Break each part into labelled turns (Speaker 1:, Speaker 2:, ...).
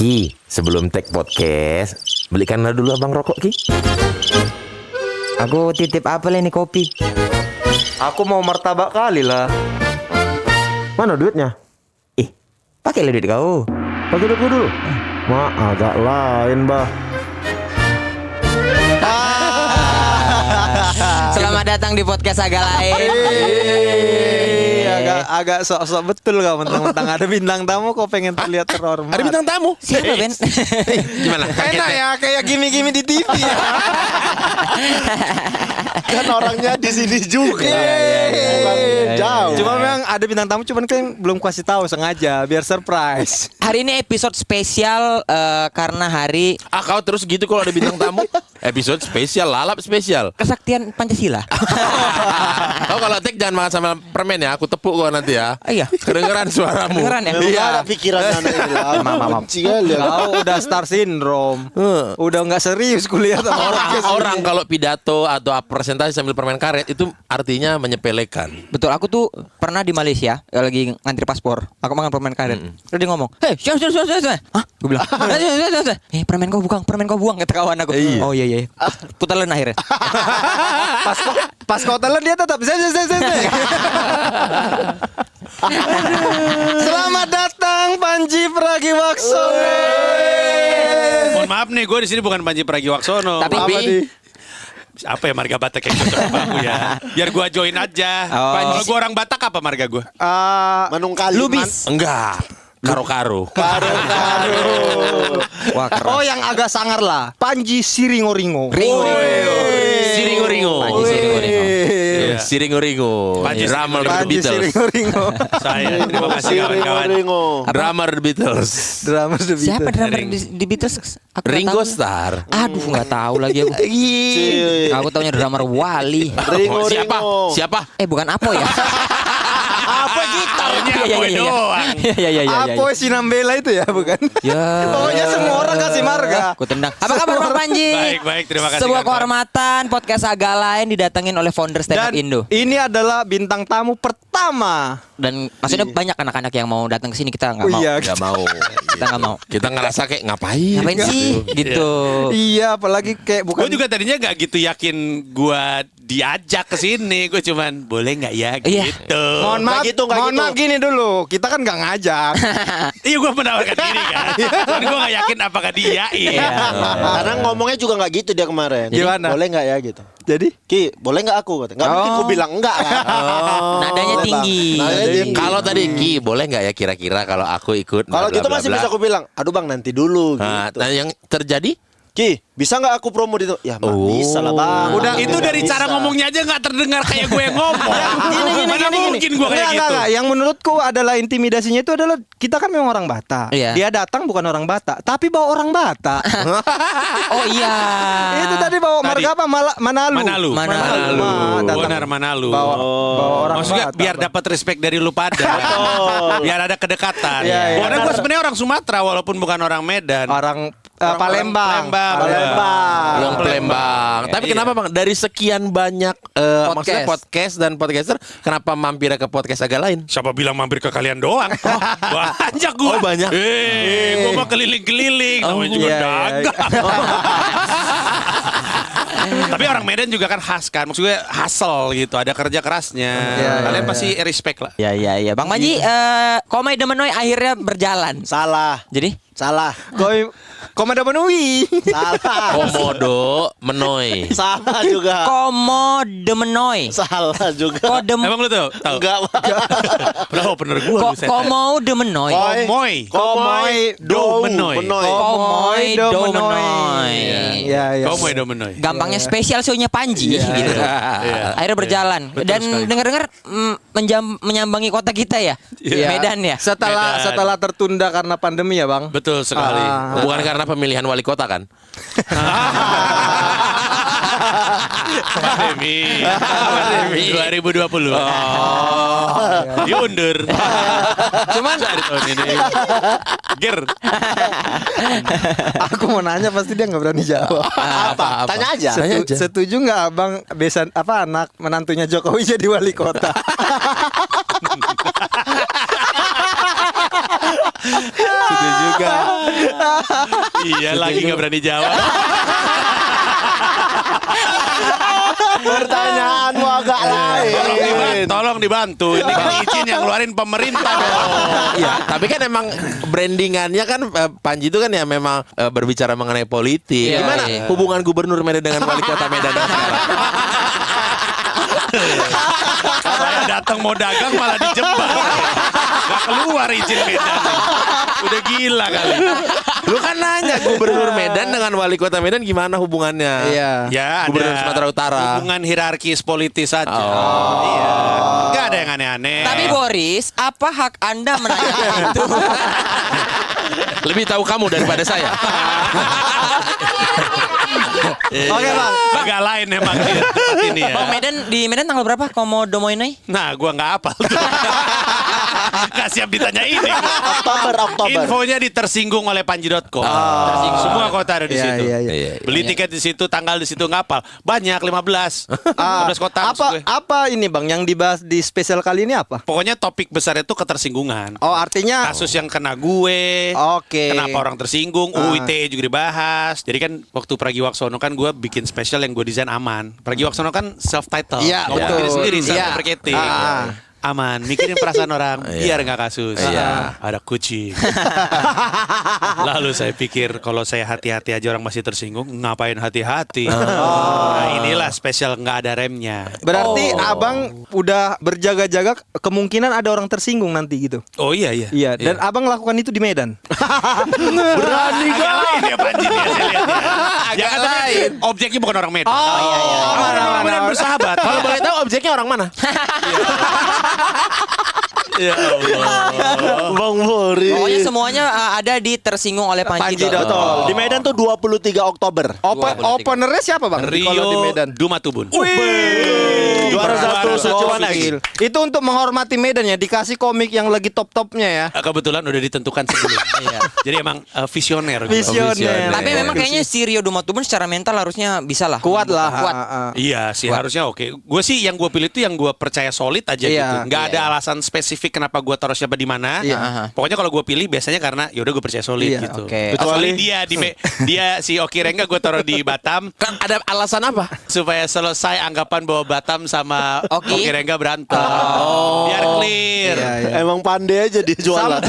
Speaker 1: Ki, sebelum tag podcast, belikanlah dulu abang rokok, Ki.
Speaker 2: Aku titip apa ini kopi?
Speaker 3: Aku mau martabak kali lah.
Speaker 4: Mana duitnya?
Speaker 2: Pakai duit kau.
Speaker 4: Pakai duit dulu. Agak lain, bah.
Speaker 2: Selamat datang di podcast agak lain.
Speaker 3: Agak sok-sok betul kau mentang-mentang ada bintang tamu kok pengen terlihat terhormat.
Speaker 1: Ada bintang tamu.
Speaker 2: Siapa Ben?
Speaker 1: Gimana?
Speaker 3: Enak ya kayak gimi-gimi di TV ya.
Speaker 5: Kan orangnya di sini juga. Bukan jauh.
Speaker 3: Cuma memang ada bintang tamu cuman kan belum kasih tahu sengaja biar surprise.
Speaker 2: Hari ini episode spesial karena hari
Speaker 1: Kau terus gitu kalau ada bintang tamu. Episode spesial, lalap spesial.
Speaker 2: kesaktian Pancasila.
Speaker 1: Kau kalau tag jangan makan sama permen ya. Aku tepuk kau nanti ya.
Speaker 2: Iya.
Speaker 1: Kedengeran suaramu.
Speaker 2: Kedengeran ya?
Speaker 5: Memang ada pikiran anak ini lah.
Speaker 2: Maaf.
Speaker 5: Benci kali ya.
Speaker 3: Kau udah star syndrome. Udah nggak serius kuliah sama
Speaker 1: Orang kalau pidato atau presentasi sambil permen karet itu artinya menyepelekan.
Speaker 2: Betul, aku tuh pernah di Malaysia lagi ngantri paspor. Aku makan permen karet. Terus dia ngomong, "Hei, siapa?" Hah? Gue bilang, permen kau buang," kata kawan aku.
Speaker 1: Iya.
Speaker 2: Oh iya. Putaran akhirnya.
Speaker 3: pas kau telan dia tetap Selamat datang Panji Pragiwaksono.
Speaker 6: Mohon maaf nih, gue di sini bukan Panji Pragiwaksono.
Speaker 2: Tapi
Speaker 6: Apa ya marga Batak yang cocok sama aku ya? Biar gue join aja.
Speaker 2: Oh.
Speaker 6: Kalau gue orang Batak apa marga gue?
Speaker 5: Manungkali.
Speaker 2: Lubis.
Speaker 1: Enggak. Karo-karo.
Speaker 2: Wah, keras.
Speaker 3: Oh yang agak sangar lah. Panji Siringo-ringo.
Speaker 1: Siringo-ringo.
Speaker 2: Panji Siringo-ringo.
Speaker 1: Siringo-ringo.
Speaker 6: Panji
Speaker 1: Drummer The
Speaker 3: Panji
Speaker 1: Beatles.
Speaker 3: Siringo-ringo.
Speaker 6: Saya, terima kasih kawan-kawan.
Speaker 5: Ringo.
Speaker 1: Drummer The Beatles.
Speaker 3: Drama The Beatles.
Speaker 2: Siapa drummer di Beatles? Aku nggak
Speaker 1: Ringo
Speaker 2: tahu.
Speaker 1: Starr.
Speaker 2: Aduh, nggak tahu lagi aku. Aku taunya drummer Wali.
Speaker 5: Ringo.
Speaker 1: Siapa?
Speaker 2: Bukan Apo ya?
Speaker 5: Apa gitar?
Speaker 6: Taunya Apoy doang.
Speaker 2: Iya.
Speaker 3: Apa Sinambela itu ya bukan?
Speaker 2: Ya.
Speaker 3: Pokoknya semua orang kasih marga.
Speaker 2: Aku tendang. Apa kabar Bang Panji?
Speaker 6: Baik, terima kasih.
Speaker 2: Sebuah
Speaker 6: kawan-kawan.
Speaker 2: kehormatan podcast agak lain didatengin oleh founder Stand Up
Speaker 3: Dan
Speaker 2: Indo.
Speaker 3: ini adalah bintang tamu pertama.
Speaker 2: Dan maksudnya banyak anak-anak yang mau datang ke sini, kita nggak mau.
Speaker 3: Iya.
Speaker 1: Gak mau.
Speaker 2: Kita nggak mau.
Speaker 1: Kita ngerasa kayak ngapain?
Speaker 2: Ngapain sih? Gitu.
Speaker 3: Iya, apalagi kayak bukan.
Speaker 6: Gue juga tadinya gak gitu yakin gue diajak ke sini. Gue cuman boleh nggak ya
Speaker 2: Iya.
Speaker 6: gitu.
Speaker 3: Mohon maaf,
Speaker 5: gitu, nggak
Speaker 3: mohon
Speaker 5: gitu.
Speaker 3: maaf gini dulu. Kita kan nggak ngajak.
Speaker 6: Iya gue menawarkan diri kan. Cuman gue gak yakin apakah dia. Iya.
Speaker 5: Karena ngomongnya juga nggak gitu dia kemarin.
Speaker 3: Gimana?
Speaker 5: Boleh nggak ya gitu?
Speaker 3: Jadi
Speaker 5: Ki, boleh nggak aku? Nggak mungkin aku bilang enggak kan?
Speaker 2: Nadanya
Speaker 5: Boleh,
Speaker 2: tinggi.
Speaker 5: Bang. Nadanya tinggi.
Speaker 1: Kalau tadi Ki, boleh nggak ya kira-kira kalau aku ikut?
Speaker 5: Kalau
Speaker 1: bla,
Speaker 5: gitu
Speaker 1: bla,
Speaker 5: masih
Speaker 1: bla,
Speaker 5: bisa
Speaker 1: bla.
Speaker 5: aku bilang, aduh bang nanti dulu
Speaker 1: Nah,
Speaker 5: gitu.
Speaker 1: yang terjadi?
Speaker 5: Ki, bisa nggak aku promo di itu? Ya bang,
Speaker 1: Oh.
Speaker 5: bisa lah bang.
Speaker 6: Udah itu dari cara ngomongnya aja gak terdengar kayak gue yang ngomong. Mana mungkin gue kayak gitu.
Speaker 3: Enggak. Yang menurutku adalah intimidasinya itu adalah kita kan memang orang Batak.
Speaker 2: Iya.
Speaker 3: Dia datang bukan orang Batak, tapi bawa orang Batak.
Speaker 2: Oh iya.
Speaker 3: Itu tadi bawa marga apa? Manalu.
Speaker 6: Manalu.
Speaker 3: Datang
Speaker 6: Benar Manalu.
Speaker 3: bawa orang
Speaker 6: Maksudnya
Speaker 3: Batak.
Speaker 6: biar dapat respect dari lu pada. Biar ada kedekatan.
Speaker 3: Iya, iya.
Speaker 6: Karena gue sebenarnya orang Sumatera walaupun bukan orang Medan.
Speaker 3: orang Palembang.
Speaker 1: Orang Palembang. Tapi
Speaker 6: Iya.
Speaker 1: kenapa Bang dari sekian banyak maksudnya podcast dan podcaster kenapa mampir ke podcast agak lain?
Speaker 6: Siapa bilang mampir ke kalian doang? Banyak gue.
Speaker 1: Oh, banyak.
Speaker 6: Gue mah keliling-keliling. Namanya juga
Speaker 3: iya,
Speaker 6: dagang. Tapi orang Medan juga kan khas kan. Maksudnya hustle gitu. Ada kerja kerasnya.
Speaker 3: Iya,
Speaker 6: Kalian
Speaker 3: iya,
Speaker 6: pasti respect lah.
Speaker 2: Iya. Bang Panji, Komai Demenoy akhirnya berjalan.
Speaker 5: Salah,
Speaker 2: Jadi
Speaker 5: salah,
Speaker 3: Komanda Benui.
Speaker 5: salah,
Speaker 1: Komodo Menoi.
Speaker 5: salah juga,
Speaker 2: Komo Demenoy.
Speaker 5: salah juga.
Speaker 2: Kodem
Speaker 6: Emang lu tahu?
Speaker 5: Enggak,
Speaker 6: Bro, bener gue.
Speaker 2: Komo Demenoy.
Speaker 6: Komoy.
Speaker 5: Komoy,
Speaker 6: Do Menoy.
Speaker 2: Komoy Domenoy.
Speaker 3: Iya.
Speaker 6: Komoy do Menoy.
Speaker 2: Gampangnya spesial show-nya Panji gitu.
Speaker 6: Iya.
Speaker 2: Akhirnya berjalan.
Speaker 6: Betul
Speaker 2: Dan
Speaker 6: sekali.
Speaker 2: dengar-dengar menyambangi kota kita ya. Medan ya.
Speaker 3: Setelah tertunda karena pandemi ya, Bang.
Speaker 6: Betul sekali.
Speaker 1: Bukan karena pemilihan wali kota kan?
Speaker 6: Pandemi 2020. Diundur.
Speaker 3: Cuman
Speaker 6: Dari tahun ini. Ger.
Speaker 3: aku mau nanya pasti dia nggak berani jawab.
Speaker 5: apa? Tanya aja.
Speaker 3: Setuju nggak abang anak menantunya Jokowi jadi wali kota?
Speaker 1: Setuju juga.
Speaker 6: Iya lagi nggak berani jawab.
Speaker 5: Pertanyaanmu agak lain.
Speaker 6: Tolong dibantu. Ini kan izin yang ngeluarin pemerintah dong.
Speaker 1: Iya, tapi kan emang brandingannya kan Panji itu kan ya memang berbicara mengenai politik.
Speaker 2: Iya,
Speaker 1: Gimana
Speaker 2: iya.
Speaker 1: hubungan Gubernur Medan dengan Wali Kota Medan sekarang?
Speaker 6: Saya datang mau dagang malah dijebak. Gak keluar izin Medan. Udah gila kali.
Speaker 1: Lu kan nanya Gubernur Medan dengan Wali Kota Medan gimana hubungannya?
Speaker 3: Iya.
Speaker 6: Ya
Speaker 1: Gubernur
Speaker 6: ada
Speaker 1: Sumatera Utara.
Speaker 6: hubungan hierarkis politis saja. Iya. Gak ada yang aneh-aneh.
Speaker 2: Tapi Boris, apa hak Anda menanyakan itu?
Speaker 1: Lebih tahu kamu daripada saya.
Speaker 3: Oke bang.
Speaker 6: agak lain emang di tempat ini ya.
Speaker 2: Bang di Medan tanggal berapa? Komodo Moinai?
Speaker 6: Nah, gua nggak hafal. Gak siap ditanya ini.
Speaker 5: Oktober.
Speaker 6: Infonya di tersinggung oleh Panji.com. Tersinggung. Semua kota ada di
Speaker 3: Iya,
Speaker 6: situ.
Speaker 3: iya, iya.
Speaker 6: Beli tiket di situ, tanggal di situ nggak hafal. Banyak 15. 15 kota maksud gue.
Speaker 3: Apa ini bang yang dibahas di spesial kali ini apa?
Speaker 6: Pokoknya topik besar itu ketersinggungan.
Speaker 3: Oh artinya
Speaker 6: Kasus yang kena gue.
Speaker 3: Oke.
Speaker 6: Kenapa orang tersinggung? UU ITE juga dibahas. Jadi kan waktu Pragiwaksono kan gue bikin spesial yang gue desain aman. Pragiwaksono kan self title.
Speaker 3: Iya,
Speaker 6: Ngomong
Speaker 3: betul.
Speaker 6: diri sendiri self
Speaker 3: Iya.
Speaker 6: deprecating. Aman, mikirin perasaan orang biar nggak kasus. Ada kucing. Lalu saya pikir kalau saya hati-hati aja orang masih tersinggung, ngapain hati-hati? Nah, inilah spesial nggak ada remnya.
Speaker 3: berarti abang udah berjaga-jaga kemungkinan ada orang tersinggung nanti gitu.
Speaker 6: Oh iya iya.
Speaker 3: Iya. Dan abang lakukan itu di Medan.
Speaker 6: Berani agak lain ya Panji ya, saya lihat ya. Ya kan tapi objeknya bukan orang Medan. Oh iya iya. Orang Medan bersahabat.
Speaker 1: Kalau boleh tahu objeknya orang mana?
Speaker 6: Ya Allah.
Speaker 5: Bang Boris.
Speaker 2: Pokoknya semuanya ada di tersinggung oleh Panji.
Speaker 5: Betul. Di Medan tuh 23 Oktober.
Speaker 3: Openernya siapa bang? Kalau di
Speaker 6: Rio
Speaker 3: Medan.
Speaker 6: Dumatubun.
Speaker 5: Juara satu Secuan X.
Speaker 3: Itu untuk menghormati Medan ya. Dikasih komik yang lagi top-topnya ya.
Speaker 6: Kebetulan udah ditentukan sebelum. Jadi emang visioner.
Speaker 3: Visioner.
Speaker 2: Tapi memang kayaknya si Rio Dumatubun secara mental harusnya bisa lah.
Speaker 3: Kuat lah.
Speaker 2: Kuat.
Speaker 6: Iya sih harusnya oke. Gue sih yang gue pilih itu yang gue percaya solid aja
Speaker 3: Iya.
Speaker 6: gitu. Nggak ada alasan spesifik kenapa gue taruh siapa di mana.
Speaker 3: Iya.
Speaker 6: Pokoknya kalau gue pilih biasanya karena yaudah gue percaya solid
Speaker 3: Iya,
Speaker 6: gitu.
Speaker 2: oke.
Speaker 6: Kecuali dia si Oki Rengga gue taruh di Batam.
Speaker 1: Kan ada alasan apa?
Speaker 6: Supaya selesai anggapan bahwa Batam sama
Speaker 2: Oki?
Speaker 6: Oki Rengga berantem. Biar clear.
Speaker 5: Emang pandai aja dia jualan.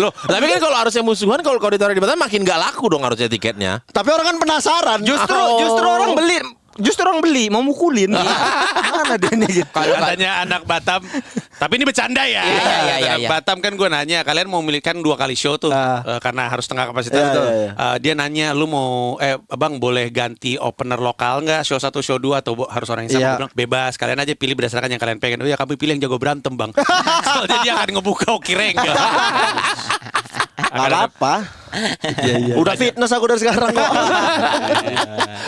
Speaker 1: Loh, tapi kan kalau harusnya musuhan kalau ditaruh di Batam makin gak laku dong harusnya tiketnya.
Speaker 5: Tapi orang kan penasaran.
Speaker 3: Justru orang beli. Justru orang beli mau mukulin. Mana dia nih gitu.
Speaker 6: Katanya anak Batam. Tapi ini bercanda ya.
Speaker 2: Iya.
Speaker 6: Anak Batam kan gue nanya, kalian mau milihkan 2 kali show tuh karena harus setengah kapasitas
Speaker 5: Iya,
Speaker 6: tuh.
Speaker 5: iya,
Speaker 6: Dia nanya, lu mau Bang boleh ganti opener lokal nggak? Show 1, show 2 atau harus orang yang sama?
Speaker 3: Iya.
Speaker 6: Gue bilang, bebas, kalian aja pilih berdasarkan yang kalian pengen. Oh ya kami pilih yang jago berantem bang. Soalnya dia akan ngebuka Oki Rengga.
Speaker 5: Gak apa. Udah fitness aku dari sekarang kok.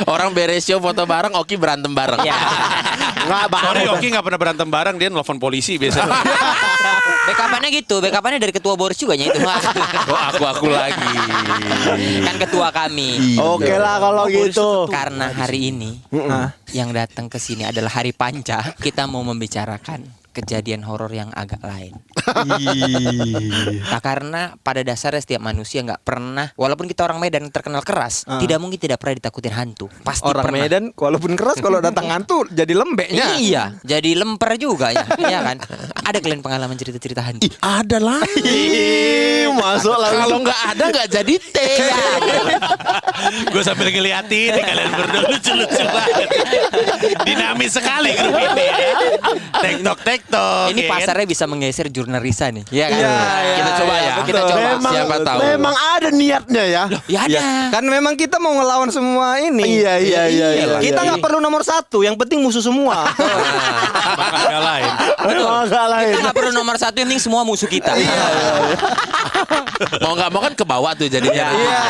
Speaker 1: Orang beres show foto bareng, Oki berantem bareng.
Speaker 5: Nggak
Speaker 6: Sorry
Speaker 5: bareng.
Speaker 6: Oki nggak pernah berantem bareng, dia nelfon polisi biasanya.
Speaker 2: Backupannya gitu, backupannya dari ketua Boris juga nya itu.
Speaker 1: Oh, aku lagi.
Speaker 2: Kan ketua kami.
Speaker 5: Oke lah kalau gitu.
Speaker 2: Karena hari ini yang datang ke sini adalah hari Panca, kita mau membicarakan kejadian horor yang agak lain. Nah, karena pada dasarnya setiap manusia nggak pernah, walaupun kita orang Medan terkenal keras, tidak mungkin tidak pernah ditakutin hantu. Pasti
Speaker 3: Orang
Speaker 2: pernah.
Speaker 3: Medan walaupun keras kalau datang hantu jadi lembeknya.
Speaker 2: Iya, jadi lemper juga ya, iya kan? Ada kalian pengalaman cerita-cerita hantu?
Speaker 1: Ada lah.
Speaker 5: Masuk lah.
Speaker 1: Kalau nggak ada nggak jadi teh.
Speaker 6: Gue sambil ngeliatin nih, kalian berdua lucu-lucu banget. Dinamis sekali grup ini ya. Tektok.
Speaker 2: Ini
Speaker 6: ya kan?
Speaker 2: pasarnya bisa menggeser jurnal Risa nih. Iya kan?
Speaker 1: Kita coba ya.
Speaker 2: Kita coba.
Speaker 1: Siapa tahu.
Speaker 5: Memang ada niatnya ya.
Speaker 2: Ya ada.
Speaker 3: Kan memang kita mau ngelawan semua ini.
Speaker 5: Iya.
Speaker 3: Kita nggak perlu nomor 1, yang penting musuh semua.
Speaker 6: Bakal agak lain.
Speaker 5: Memang agak lain.
Speaker 2: Kita nggak perlu nomor 1, yang penting semua musuh kita.
Speaker 1: Mau nggak mau kan ke bawah tuh jadinya.
Speaker 3: Iya.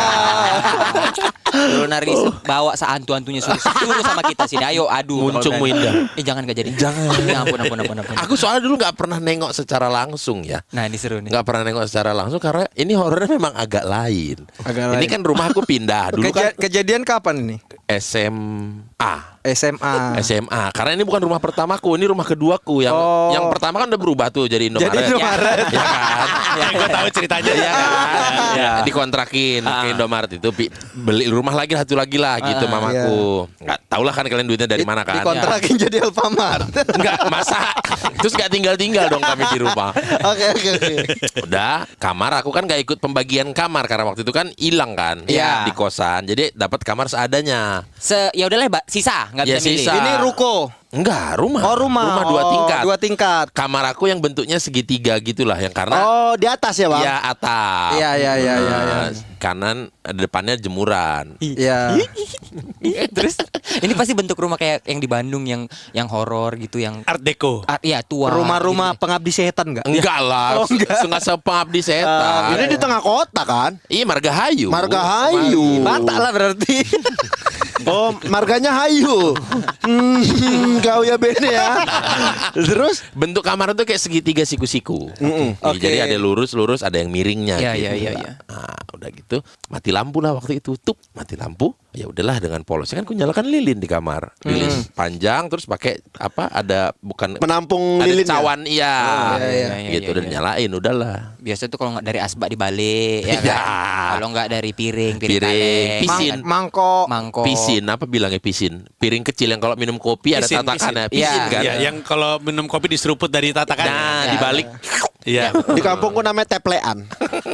Speaker 2: Jurnal Risa bawa seantu-antunya suruh sama kita sini. Ayo adu.
Speaker 1: Muncung Winda.
Speaker 2: Jangan gak jadi. Jangan. Ampun.
Speaker 1: Aku soalnya dulu nggak pernah nengok secara langsung ya.
Speaker 2: Nah ini seru nih.
Speaker 1: Nggak pernah nengok secara langsung karena ini horornya memang agak lain.
Speaker 3: Agak
Speaker 1: Ini
Speaker 3: lain.
Speaker 1: kan rumah aku pindah dulu kan
Speaker 3: Kejadian kapan ini?
Speaker 1: SMA.
Speaker 3: SMA.
Speaker 1: Karena ini bukan rumah pertamaku, ini rumah keduaku. Yang pertama kan udah berubah tuh jadi Indomaret.
Speaker 3: Jadi Indomaret.
Speaker 1: Ya kan?
Speaker 6: Gue tahu ceritanya.
Speaker 1: Iya kan? Ya, dikontrakin ke Indomaret itu beli rumah lagi satu lagi lah gitu mamaku. Nggak tahu lah kan kalian duitnya dari mana kan?
Speaker 5: Dikontrakin jadi Alfamart.
Speaker 1: Enggak, masa terus gak tinggal-tinggal dong kami di rumah.
Speaker 5: Oke.
Speaker 1: Udah, kamar aku kan gak ikut pembagian kamar karena waktu itu kan hilang kan
Speaker 2: Iya.
Speaker 1: di kosan. Jadi dapat kamar seadanya.
Speaker 2: Ya udahlah, sisa, nggak
Speaker 1: Ya,
Speaker 2: bisa milih.
Speaker 1: sisa.
Speaker 5: Ini ruko.
Speaker 1: Enggak, rumah.
Speaker 5: Oh, rumah.
Speaker 1: Rumah 2 tingkat.
Speaker 5: 2 tingkat.
Speaker 1: Kamar aku yang bentuknya segitiga gitulah yang karena
Speaker 5: Oh, di atas ya, Bang?
Speaker 1: ya atap.
Speaker 3: Iya.
Speaker 1: Nah, kanan depannya jemuran.
Speaker 5: Iya.
Speaker 2: Terus ini pasti bentuk rumah kayak yang di Bandung yang horor gitu, yang
Speaker 6: Art Deco.
Speaker 2: iya tua.
Speaker 5: Rumah-rumah
Speaker 2: gitu.
Speaker 5: pengabdi setan enggak?
Speaker 1: Enggak lah, setengah sepengabdi setan.
Speaker 5: Ini di tengah kota kan?
Speaker 1: Iya, Margahayu.
Speaker 5: Margahayu. Batak lah berarti. Oh, marganya Hayu. Kau ya bene ya. Terus
Speaker 1: Bentuk kamar itu kayak segitiga siku-siku.
Speaker 5: Oke.
Speaker 1: Jadi ada lurus-lurus, ada yang miringnya.
Speaker 2: Iya,
Speaker 1: gitu.
Speaker 2: iya.
Speaker 1: Nah, udah gitu, mati lampu lah waktu itu. Tuh, mati lampu. Ya udahlah dengan polosnya kan aku nyalakan lilin di kamar. Lilin panjang terus pakai apa? Ada bukan
Speaker 5: menampung
Speaker 1: ada
Speaker 5: lilinnya.
Speaker 1: cawan iya.
Speaker 2: iya,
Speaker 1: Gitu
Speaker 2: iya,
Speaker 1: dan
Speaker 2: iya.
Speaker 1: nyalain udahlah.
Speaker 2: Biasa tuh kalau nggak dari asbak dibalik, ya
Speaker 1: Iya.
Speaker 2: kan? Kalau nggak dari piring
Speaker 1: Piring,
Speaker 2: kaleng,
Speaker 1: pisin.
Speaker 5: Mangkok.
Speaker 2: mangkok.
Speaker 1: Pisin, apa bilangnya pisin? Piring kecil yang kalau minum kopi ada
Speaker 6: Pisin,
Speaker 1: tatakannya.
Speaker 2: pisin.
Speaker 1: Pisin
Speaker 2: Iya,
Speaker 1: kan?
Speaker 6: Ya, yang kalau minum kopi diseruput dari tatakan.
Speaker 1: Nah, dibalik.
Speaker 6: Iya.
Speaker 5: Di kampungku namanya teplean.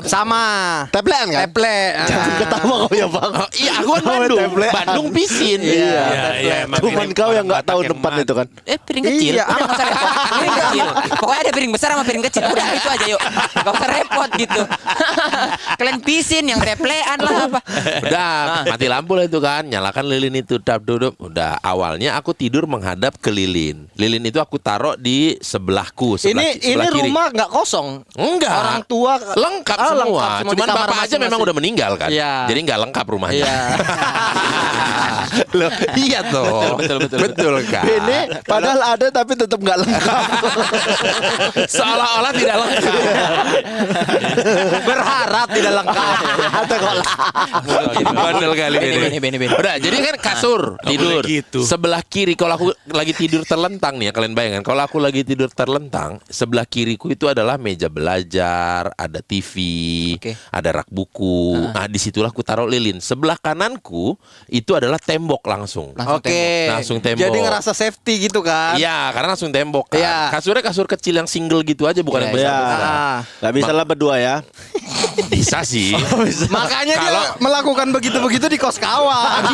Speaker 3: Sama.
Speaker 5: Teplean kan?
Speaker 3: Teple.
Speaker 5: Jangan ketawa kau ya, Bang.
Speaker 1: Oh, iya, aku kan
Speaker 5: Oh,
Speaker 1: Bandung.
Speaker 5: teplean.
Speaker 1: Bandung pisin.
Speaker 6: Iya, emang
Speaker 5: Cuman
Speaker 6: ini
Speaker 5: kau yang
Speaker 6: orang
Speaker 5: nggak tahu
Speaker 6: Batak yang
Speaker 5: depan
Speaker 6: man.
Speaker 5: itu kan.
Speaker 2: Piring kecil.
Speaker 3: Iya.
Speaker 2: Udah nggak usah repot. Piring kecil. Pokoknya ada piring besar sama piring kecil. Udah itu aja yuk. Gak usah repot gitu. Kalian pisin yang teplean lah apa.
Speaker 1: Udah mati lampu lah itu kan, nyalakan lilin itu duduk. Udah awalnya aku tidur menghadap ke lilin. Lilin itu aku taruh di sebelahku, sebelah
Speaker 5: Ini
Speaker 1: kiri.
Speaker 5: rumah nggak kosong.
Speaker 1: Enggak.
Speaker 5: Orang tua
Speaker 1: lengkap
Speaker 5: Ah,
Speaker 1: semua.
Speaker 5: lengkap semua di
Speaker 1: Cuman
Speaker 5: kamar
Speaker 1: bapak aja
Speaker 5: masing-masing.
Speaker 1: memang udah meninggal kan.
Speaker 3: Iya.
Speaker 1: Jadi nggak lengkap rumahnya.
Speaker 3: Iya.
Speaker 1: Loh, iya toh. Betul kan.
Speaker 5: Ini padahal ada tapi tetap nggak lengkap.
Speaker 1: Seolah-olah tidak lengkap.
Speaker 3: Berharap tidak lengkap.
Speaker 5: Atau kok lah.
Speaker 1: Bandel kali ini.
Speaker 2: Bene.
Speaker 1: Udah, jadi kan kasur tidur
Speaker 6: boleh gitu.
Speaker 1: sebelah kiri. Kalau aku lagi tidur terlentang nih ya, kalian bayangkan. Kalau aku lagi tidur terlentang, sebelah kiriku itu adalah meja belajar, ada TV,
Speaker 2: Oke.
Speaker 1: ada rak buku. Nah, disitulah aku taruh lilin. Sebelah kananku itu adalah tembok langsung.
Speaker 3: Oke.
Speaker 1: Langsung tembok.
Speaker 3: Jadi ngerasa safety gitu kan?
Speaker 1: Iya, karena langsung tembok kan.
Speaker 3: Iya.
Speaker 1: Kasurnya kasur kecil yang single gitu aja, bukan yang
Speaker 5: Ya,
Speaker 1: besar-besar.
Speaker 5: nggak bisa lah berdua ya.
Speaker 1: Bisa sih.
Speaker 3: Makanya dia
Speaker 1: Kalau-
Speaker 3: melakukan begitu-begitu di kos kawan.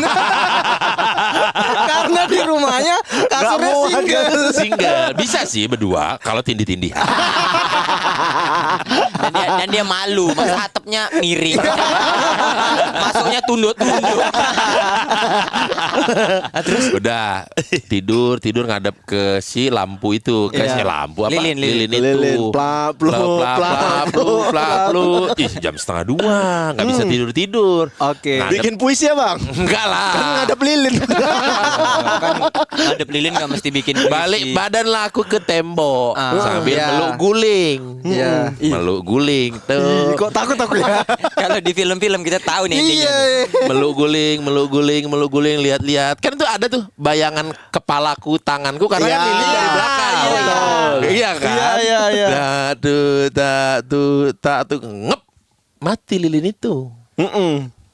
Speaker 3: Karena di rumahnya kasurnya
Speaker 5: muat,
Speaker 3: single.
Speaker 1: Single. Bisa sih berdua kalau tindih-tindih.
Speaker 2: Dan dia malu, masa atapnya miring. Masuknya tunduk-tunduk.
Speaker 1: Terus udah tidur ngadep ke si lampu itu, ke
Speaker 5: Iya.
Speaker 1: si lampu apa?
Speaker 2: Lilin.
Speaker 1: itu.
Speaker 5: Lilin, plaplu,
Speaker 1: Plaplu. Ih, jam 1:30 nggak bisa tidur.
Speaker 3: Oke.
Speaker 5: Bikin puisi ya, Bang?
Speaker 1: Enggak lah.
Speaker 5: Kan ngadep lilin.
Speaker 2: Ngadep lilin nggak mesti bikin puisi.
Speaker 1: Balik badan lah aku ke tembok sambil
Speaker 3: iya.
Speaker 1: meluk guling.
Speaker 3: Iya.
Speaker 1: Meluk guling tuh.
Speaker 5: Kok takut aku ya?
Speaker 2: Kalau di film-film kita tahu nih intinya.
Speaker 1: Meluk guling, lihat-lihat. Kan itu ada tuh bayangan kepalaku, tanganku karena kan
Speaker 5: Iya.
Speaker 1: lilin dari belakang.
Speaker 5: Iya.
Speaker 1: Betul. Iya kan?
Speaker 5: Iya.
Speaker 1: Tak tuh ngep. Mati lilin itu.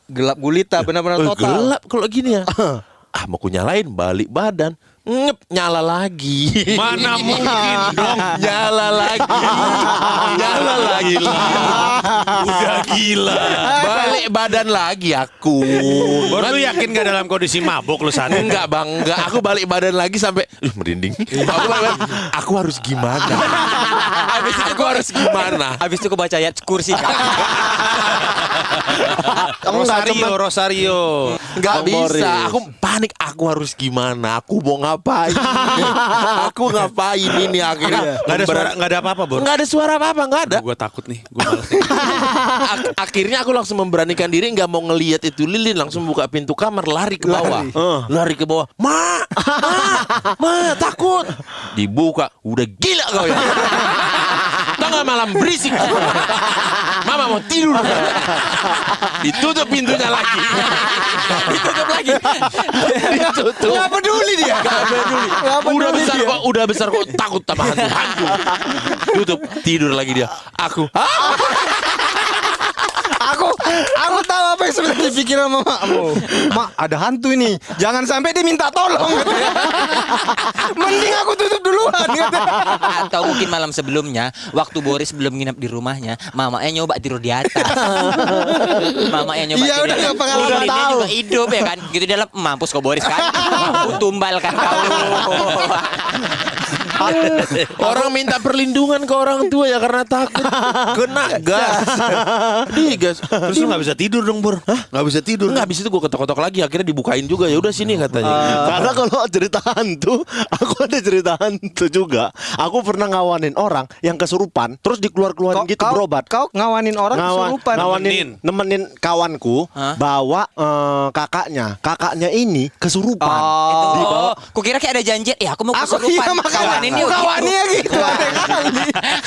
Speaker 3: Gelap gulita benar-benar total.
Speaker 1: Gelap kalau gini ya. Mau ku nyalain balik badan. Ngep, nyala lagi.
Speaker 6: Mana mungkin dong.
Speaker 1: Nyala lagi. Nyala lagi.
Speaker 6: Udah gila.
Speaker 1: Balik badan lagi aku.
Speaker 6: Baru lu yakin gak dalam kondisi mabuk lu saat itu?
Speaker 1: Enggak bang, enggak. Aku balik badan lagi sampai merinding. Aku harus gimana? Aku harus gimana?
Speaker 2: Habis itu kebaca ayat kursi.
Speaker 6: Rosario.
Speaker 1: Enggak
Speaker 5: Bang Boris.
Speaker 1: bisa. Aku panik. Aku harus gimana? Aku mau ngapain? Aku ngapain ini akhirnya?
Speaker 6: Gak ada suara, gak ada apa-apa, Bor.
Speaker 1: Enggak ada suara apa-apa, enggak ada.
Speaker 6: Gue takut nih. Gue malas.
Speaker 1: Akhirnya aku langsung memberanikan diri, nggak mau ngelihat itu lilin, langsung buka pintu kamar, lari ke bawah. Lari ke bawah. Ma, takut. Dibuka, udah gila kau ya. Tahu Tengah malam berisik. Mama mau tidur. Ditutup pintunya lagi. Ditutup lagi. Ditutup.
Speaker 3: Nggak peduli dia.
Speaker 1: Udah besar kok takut sama hantu. Tutup, tidur lagi dia. Aku
Speaker 3: Aku tahu apa yang sebenarnya dipikir sama makmu. Mak, ada hantu ini. Jangan sampai dia minta tolong. Katanya. Mending aku tutup duluan. Katanya.
Speaker 2: Atau mungkin malam sebelumnya, waktu Boris belum nginep di rumahnya, mamanya nyoba tidur di atas. Mamanya nyoba
Speaker 3: Iya,
Speaker 2: tidur
Speaker 3: udah
Speaker 2: di atas.
Speaker 3: nggak pengalaman
Speaker 2: Udah
Speaker 3: tahu.
Speaker 2: juga hidup ya kan. Gitu dia mampus kok Boris kan. Tumbal kan kau.
Speaker 1: orang minta perlindungan ke orang tua ya karena takut kena gas. Digas.
Speaker 6: Terus lu gak bisa tidur dong, Bur? Gak bisa tidur.
Speaker 1: Enggak, habis itu gue ketok-ketok lagi, akhirnya dibukain juga. Ya udah sini katanya.
Speaker 5: Karena kalau cerita hantu, aku ada cerita hantu juga. Aku pernah ngawanin orang yang kesurupan, terus dikeluar-keluarin gitu berobat.
Speaker 3: Kau ngawanin orang kesurupan.
Speaker 5: Nemenin kawanku bawa kakaknya. Kakaknya ini kesurupan.
Speaker 2: Oh, kukira kayak ada janji. Ya aku mau kesurupan. Kawanin yuk.
Speaker 3: Kawannya gitu.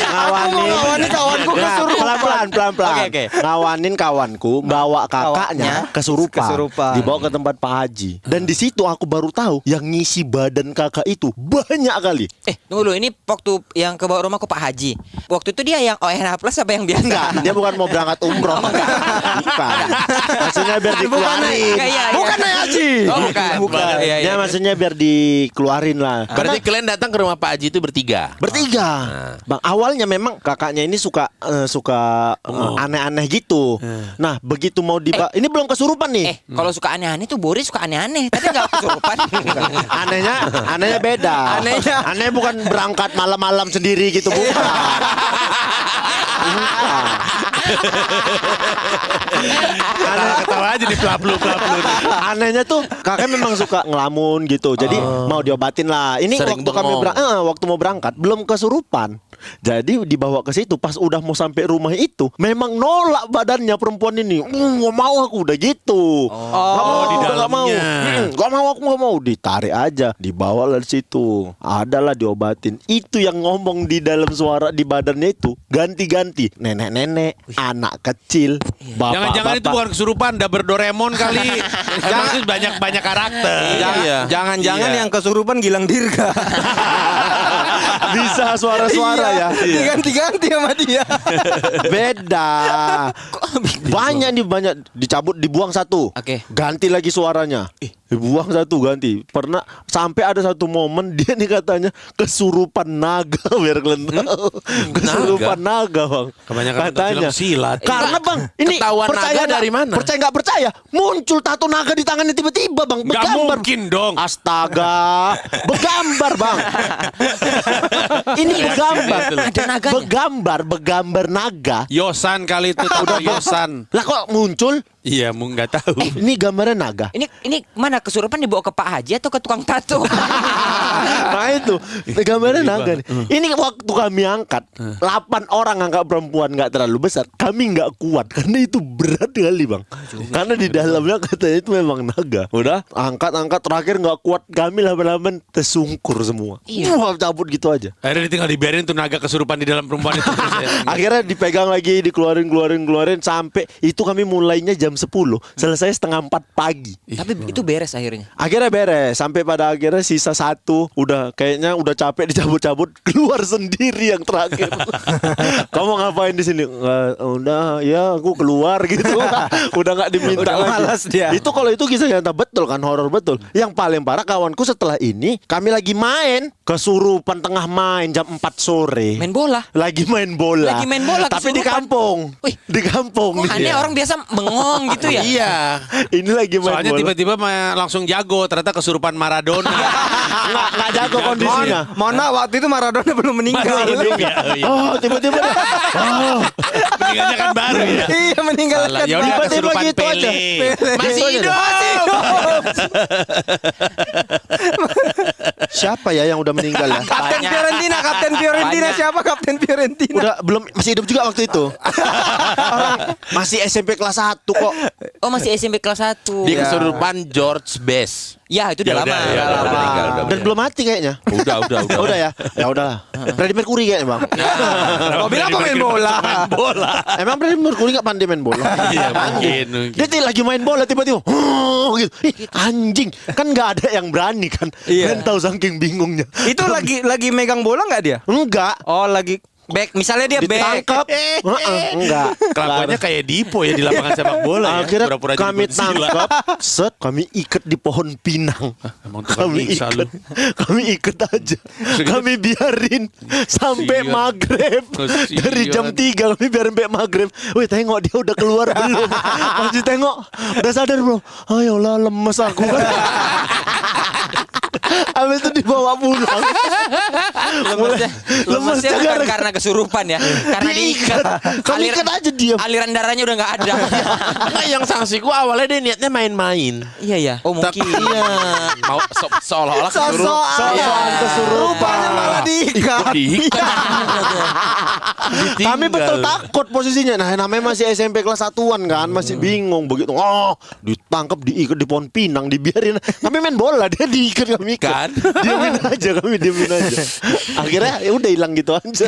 Speaker 3: Ngawanin kawanku kesurupan.
Speaker 5: Pelan-pelan.
Speaker 2: Oke.
Speaker 5: Ngawanin kawanku bawa kakaknya kesurupan. Dibawa ke tempat Pak Haji. Dan di situ aku baru tahu yang ngisi badan kakak itu banyak kali.
Speaker 2: Tunggu dulu, ini waktu yang ke bawah rumahku Pak Haji. Waktu itu dia yang ONH plus apa yang biasa?
Speaker 5: Enggak, dia bukan mau berangkat umroh. Bukan. Maksudnya biar dikeluarin.
Speaker 3: Bukan naik haji.
Speaker 2: Oh, bukan.
Speaker 5: Ya maksudnya biar dikeluarin lah.
Speaker 1: Berarti kalian datang ke rumah Pak Haji itu bertiga.
Speaker 5: Bertiga. Bang, awalnya memang kakaknya ini suka aneh-aneh gitu. Nah, begitu mau ini belum kesurupan nih.
Speaker 2: Kalau suka aneh-aneh tuh Boris suka aneh-aneh. Tapi nggak kesurupan.
Speaker 5: Anehnya beda. Aneh bukan berangkat malam-malam sendiri gitu, bukan.
Speaker 6: Ketawa aja nih pelaplu.
Speaker 5: Anehnya tuh kakek memang suka ngelamun gitu. Jadi mau diobatin lah. Ini
Speaker 1: Sering
Speaker 5: waktu mau berangkat belum kesurupan. Jadi dibawa ke situ pas udah mau sampai rumah itu memang nolak badannya perempuan ini. Nggak mau aku udah gitu.
Speaker 6: di dalamnya.
Speaker 5: Gak mau aku nggak mau, ditarik aja, dibawa lah di situ. Adalah diobatin. Itu yang ngomong di dalam suara di badannya itu ganti-ganti. Nenek-nenek, anak kecil, bapak-bapak.
Speaker 6: Jangan-jangan itu bukan kesurupan, Daber Doraemon kali. Jangan banyak karakter.
Speaker 3: Jangan-jangan yang kesurupan Gilang Dirga.
Speaker 5: Bisa suara-suara ya.
Speaker 3: Diganti-ganti sama dia.
Speaker 5: Beda. Banyak dicabut, dibuang satu.
Speaker 2: Oke.
Speaker 5: Ganti lagi suaranya. Dibuang satu, ganti. Pernah sampai ada satu momen dia nih katanya kesurupan naga, biar kalian tahu. Kesurupan naga, Bang.
Speaker 6: Kebanyakan
Speaker 5: katanya
Speaker 6: film silat.
Speaker 5: Karena Bang, ini
Speaker 1: Ketahuan
Speaker 5: percaya
Speaker 1: naga dari mana?
Speaker 5: Percaya nggak percaya? Muncul tato naga di tangannya tiba-tiba, Bang.
Speaker 6: Gak
Speaker 5: Bergambar.
Speaker 6: mungkin dong.
Speaker 5: Astaga, bergambar, Bang. Ini bergambar.
Speaker 2: Ada naganya.
Speaker 5: Bergambar naga.
Speaker 6: Yosan kali itu, udah Yosan.
Speaker 5: Lah kok muncul?
Speaker 6: Iya, nggak tahu.
Speaker 5: Ini gambarnya naga.
Speaker 2: Ini mana kesurupan dibawa ke Pak Haji atau ke tukang tato?
Speaker 5: Nah itu gambarnya naga nih. Ini waktu kami angkat 8 orang angkat perempuan nggak terlalu besar. Kami nggak kuat karena itu berat kali, Bang. Karena di dalamnya katanya itu memang naga. Udah angkat terakhir nggak kuat, kami lama-lama tersungkur semua. Wah, cabut gitu aja.
Speaker 6: Akhirnya ditinggal dibiarin tuh naga kesurupan di dalam perempuan itu. Terus ya.
Speaker 5: Akhirnya dipegang lagi, dikeluarin sampai itu kami mulainya jam 10, selesai setengah 4 pagi.
Speaker 2: Tapi itu beres akhirnya.
Speaker 5: Akhirnya beres, sampai pada akhirnya sisa 1, udah kayaknya udah capek dicabut-cabut, keluar sendiri yang terakhir. Kamu ngapain di sini? Udah, ya aku keluar gitu. Udah nggak diminta
Speaker 3: Udah
Speaker 5: lagi.
Speaker 3: malas dia.
Speaker 5: Itu kalau itu kisah nyata betul kan, horor betul. Yang paling parah kawanku setelah ini, kami lagi main, kesurupan tengah main jam 4 sore.
Speaker 2: Main bola.
Speaker 5: Lagi main bola. Tapi di
Speaker 2: kesurupan.
Speaker 5: kampung.
Speaker 2: Wih.
Speaker 5: Di kampung.
Speaker 2: Kok aneh, orang biasa bengong gitu ya.
Speaker 1: Iya.
Speaker 5: Ini lagi main
Speaker 6: Soalnya
Speaker 5: bola.
Speaker 6: tiba-tiba langsung jago, ternyata kesurupan Maradona.
Speaker 5: Nggak jago kondisinya.
Speaker 3: Mohon maaf, waktu itu Maradona belum meninggal.
Speaker 5: Oh, tiba-tiba.
Speaker 6: Meninggalnya kan baru ya.
Speaker 3: Iya, meninggal
Speaker 6: Salah.
Speaker 3: kan.
Speaker 6: Ya udah
Speaker 5: Tiba-tiba
Speaker 6: kesurupan
Speaker 5: gitu aja.
Speaker 6: Pele.
Speaker 1: Masih hidup.
Speaker 5: Siapa ya yang udah meninggal ya?
Speaker 3: Kapten
Speaker 2: Banyak.
Speaker 3: Fiorentina
Speaker 2: Banyak.
Speaker 3: siapa Kapten Fiorentina?
Speaker 5: Udah belum masih hidup juga waktu itu. Orang masih SMP kelas 1 kok.
Speaker 2: Oh, masih SMP kelas 1.
Speaker 1: Di kesurupan George Best.
Speaker 2: Ya, itu udah lama.
Speaker 6: ya,
Speaker 1: udah meninggal, udah
Speaker 5: Dan
Speaker 1: meninggal.
Speaker 5: belum mati kayaknya.
Speaker 1: Udah.
Speaker 5: Udah ya. Ya udahlah. Freddie Mercury kayaknya, Bang.
Speaker 3: Oh, bilang apa main bola?
Speaker 6: Bola.
Speaker 5: Emang Freddie Mercury enggak pandai main bola?
Speaker 6: Iya, mungkin.
Speaker 5: Dia lagi main bola tiba-tiba gitu. Ih, anjing, kan nggak ada yang berani kan?
Speaker 3: Iya.
Speaker 5: Kan tahu saking bingungnya.
Speaker 3: Itu lagi megang bola nggak dia?
Speaker 5: Enggak.
Speaker 3: Oh, lagi back. Misalnya dia back.
Speaker 5: Ditangkap. Enggak.
Speaker 6: Kelakuannya kayak Dipo ya di lapangan sepak bola ya.
Speaker 5: Akhirnya
Speaker 6: Pura-pura jadi
Speaker 5: kami
Speaker 6: Godzilla.
Speaker 5: tangkap, set, kami ikat di pohon pinang.
Speaker 6: Emang tukang nyiksa lu.
Speaker 5: Kami ikat aja. Kami biarin sampai
Speaker 6: Kasian.
Speaker 5: maghrib.
Speaker 6: Kasian.
Speaker 5: Dari jam 3 kami biarin sampai maghrib. Wih, tengok dia udah keluar belum? Masih tengok, udah sadar belum? Ayolah, lemes aku kan. Habis itu dibawa pulang.
Speaker 2: Lemesnya bukan karena kesurupan ya, karena diikat.
Speaker 5: Kami ikat aja dia.
Speaker 2: Aliran darahnya udah nggak ada.
Speaker 1: Nah, yang sanksiku awalnya dia niatnya main-main.
Speaker 2: Iya ya. Oh mungkin.
Speaker 1: Iya. Mau seolah-olah
Speaker 5: Sosokan kesurupan.
Speaker 3: Rupanya malah diikat.
Speaker 5: Kami betul takut posisinya. Nah, namanya masih SMP kelas 1-an kan, masih bingung begitu. Oh, ditangkap, diikat di pohon pinang, dibiarin. Kami main bola, dia diikat, kami ikat.
Speaker 1: Kan?
Speaker 5: Diemin aja. Akhirnya ya udah hilang gitu aja.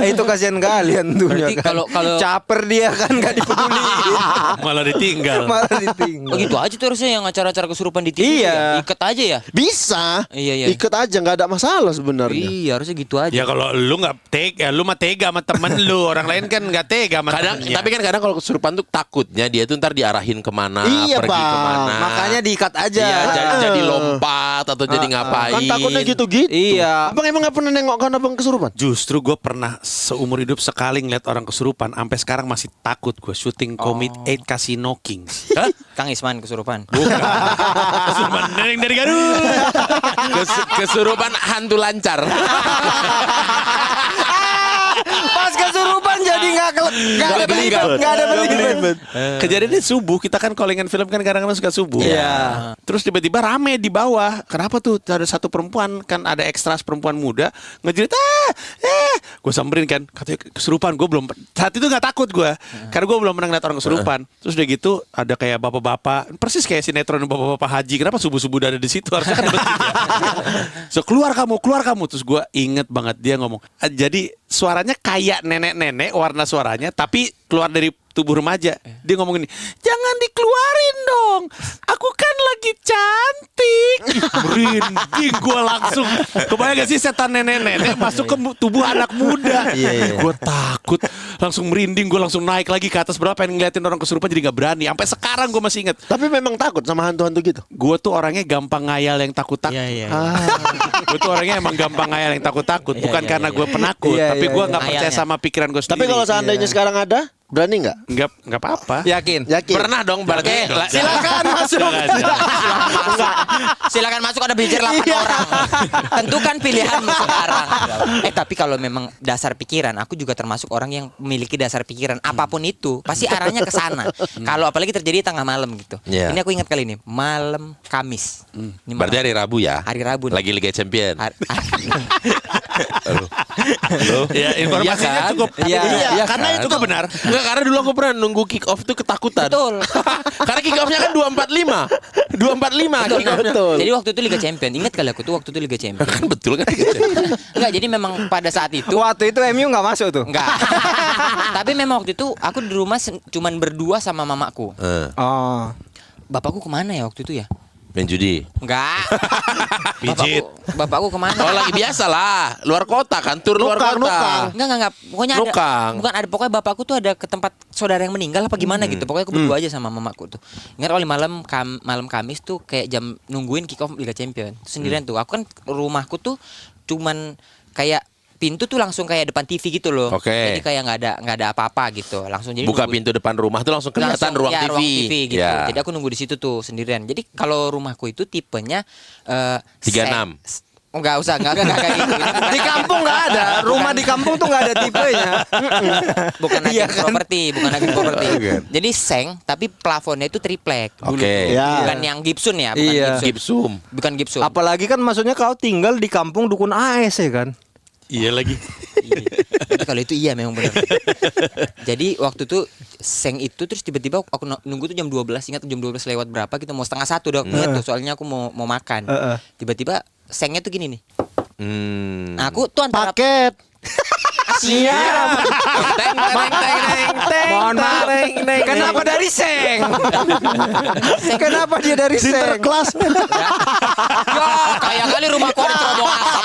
Speaker 3: Itu kasihan kalian tuh.
Speaker 2: Berarti
Speaker 3: ya kan?
Speaker 2: kalau-
Speaker 3: caper dia kan nggak dipeduliin.
Speaker 6: Malah ditinggal.
Speaker 3: Malah ditinggal.
Speaker 2: Oh gitu aja tuh harusnya yang acara-acara kesurupan di TV.
Speaker 3: Iya.
Speaker 2: Ya? Ikat aja ya.
Speaker 5: Bisa.
Speaker 2: Iya, iya.
Speaker 5: Ikat aja, nggak ada masalah sebenarnya.
Speaker 2: Iya harusnya gitu aja.
Speaker 6: Ya kalau lu nggak tega, lu mah tega sama temen lu. Orang lain kan nggak tega sama
Speaker 1: Kadang,
Speaker 6: temennya.
Speaker 1: tapi kan kadang kalau kesurupan tuh takutnya dia tuh ntar diarahin kemana,
Speaker 5: Iya,
Speaker 1: pergi
Speaker 5: Bang.
Speaker 1: kemana.
Speaker 3: Makanya diikat aja.
Speaker 1: Iya, jadi lompat atau jadi ngapain.
Speaker 5: Kan takutnya gitu-gitu.
Speaker 3: Iya.
Speaker 5: Abang emang nggak pernah nengok kan abang kesurupan?
Speaker 6: Justru gue pernah seumur hidup sekali ngeliat orang kesurupan. Sampai sekarang masih takut gue syuting komik 8 Casino Kings. Hah?
Speaker 2: Kang Isman kesurupan.
Speaker 6: Bukan. Kesurupan yang dari Garut.
Speaker 1: Kesurupan hantu lancar.
Speaker 3: Pas kesurupan jadi nggak ada belibet. Nggak ada belibet.
Speaker 6: Kejadiannya subuh, kita kan callingan film kan kadang-kadang suka subuh.
Speaker 3: Iya.
Speaker 6: Terus tiba-tiba rame di bawah. Kenapa tuh? Ada satu perempuan, kan ada ekstras perempuan muda ngejerit, gue samperin kan, katanya kesurupan. Gue belum, saat itu nggak takut gue, karena gue belum pernah ngeliat orang kesurupan. Terus udah gitu ada kayak bapak-bapak, persis kayak sinetron bapak-bapak haji. Kenapa subuh-subuh udah ada di situ? Harusnya kan ada masjidnya. So keluar kamu. Terus gue inget banget dia ngomong, jadi suaranya kayak nenek-nenek warna suaranya, tapi keluar dari tubuh remaja. Dia ngomong gini, jangan dikeluarin dong, aku kan lagi cantik. Merinding gue langsung. Kebayang gak sih setan nenek-nenek masuk ke tubuh anak muda. Gue takut, langsung merinding. Gue langsung naik lagi ke atas berapa, pengen ngeliatin orang kesurupan jadi gak berani. Sampai sekarang gue masih inget.
Speaker 5: Tapi memang takut sama hantu-hantu gitu.
Speaker 6: Gue tuh orangnya gampang ngayal yang takut-takut. Gue tuh orangnya emang gampang ngayal yang takut-takut. Bukan karena gue penakut,
Speaker 3: Iya,
Speaker 6: tapi
Speaker 3: iya,
Speaker 6: gue
Speaker 3: iya.
Speaker 6: nggak percaya
Speaker 2: Ngayalnya.
Speaker 6: sama pikiran gue sendiri.
Speaker 5: Tapi kalau seandainya sekarang ada, berani nggak?
Speaker 6: nggak apa-apa.
Speaker 3: Yakin.
Speaker 5: Yakin?
Speaker 1: Pernah dong berarti.
Speaker 3: Silakan masuk.
Speaker 2: Silakan masuk, ada belajar 8 orang. Tentukan pilihanmu sekarang. Tapi kalau memang dasar pikiran, aku juga termasuk orang yang memiliki dasar pikiran. Apapun itu, pasti arahnya ke sana. Kalau apalagi terjadi tengah malam gitu.
Speaker 1: Iya.
Speaker 2: Ini aku ingat kali ini, malam Kamis. Ini malam-
Speaker 1: Berarti hari Rabu ya?
Speaker 2: Hari Rabu nih.
Speaker 1: Lagi Liga Champion.
Speaker 6: Ya, informasinya
Speaker 1: Iya kan?
Speaker 6: cukup.
Speaker 3: Iya,
Speaker 6: Iya,
Speaker 1: kan?
Speaker 6: karena itu tuh benar.
Speaker 1: Enggak, karena dulu aku pernah nunggu kick off tuh ketakutan.
Speaker 2: Betul.
Speaker 1: Karena kick offnya kan 245. 245 kick offnya.
Speaker 2: Jadi waktu itu Liga Champion. Ingat kali aku tuh waktu itu Liga Champion.
Speaker 1: Kan betul kan Liga Champion.
Speaker 2: Enggak, jadi memang pada saat itu
Speaker 3: Waktu itu MU nggak masuk tuh.
Speaker 2: enggak. Tapi memang waktu itu aku di rumah cuman berdua sama mamaku.
Speaker 3: Oh.
Speaker 2: Bapakku kemana ya waktu itu ya?
Speaker 1: Main judi.
Speaker 2: Enggak.
Speaker 6: Pijit.
Speaker 2: Bapakku kemana?
Speaker 1: Oh lagi biasa lah, luar kota kan, tur luar
Speaker 5: Nukang,
Speaker 1: kota.
Speaker 5: nukang.
Speaker 2: Enggak. Pokoknya ada.
Speaker 1: Nukang.
Speaker 2: Bukan ada, pokoknya bapakku tuh ada ke tempat saudara yang meninggal apa gimana gitu. Pokoknya aku berdua aja sama mamaku tuh. Ingat kali malam Kamis tuh kayak jam nungguin kick off Liga Champion. Tuh sendirian tuh. Aku kan rumahku tuh cuman kayak pintu tuh langsung kayak depan TV gitu loh.
Speaker 1: Oke.
Speaker 2: Jadi kayak nggak ada apa-apa gitu. Langsung jadi
Speaker 1: Buka
Speaker 2: nungguin-
Speaker 1: pintu depan rumah tuh langsung kelihatan
Speaker 2: langsung,
Speaker 1: ruang
Speaker 2: ya,
Speaker 1: TV.
Speaker 2: ruang TV gitu.
Speaker 1: Ya.
Speaker 2: Jadi aku nunggu di situ tuh sendirian. Jadi kalau rumahku itu tipenya
Speaker 1: 36.
Speaker 2: Enggak usah, enggak kayak gitu.
Speaker 3: Di kampung nggak ada. Rumah di kampung tuh nggak ada tipenya.
Speaker 2: Bukan
Speaker 3: Iya
Speaker 2: agen
Speaker 3: kan?
Speaker 2: properti, bukan agen properti. Jadi seng tapi plafonnya itu triplek dulu.
Speaker 1: Oke.
Speaker 2: tuh.
Speaker 5: Ya.
Speaker 2: Bukan yang Gibson ya, bukan
Speaker 3: Iya.
Speaker 2: Gibson.
Speaker 1: Gipsum.
Speaker 2: Bukan Gibson.
Speaker 3: Apalagi kan maksudnya kau tinggal di kampung dukun AS ya kan?
Speaker 6: Iya lagi.
Speaker 2: Iya. Tapi kalau itu iya memang benar. Jadi waktu itu seng itu terus tiba-tiba aku nunggu tuh jam 12, ingat jam 12 lewat berapa gitu, mau setengah 1 dong. Ingat tuh soalnya aku mau makan. Tiba-tiba sengnya tuh gini nih. Nah, aku tuh antara
Speaker 5: Paket.
Speaker 2: siap. Teng teng teng teng.
Speaker 3: Mohon maaf. Kenapa dari seng? Kenapa dia dari seng?
Speaker 5: Sinterklas.
Speaker 2: Yo, kaya kali rumahku ada cerobong asap.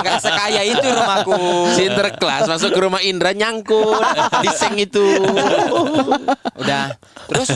Speaker 2: Enggak sekaya itu rumahku.
Speaker 1: Sinterklas masuk ke rumah Indra nyangkut di seng itu.
Speaker 2: Udah. Terus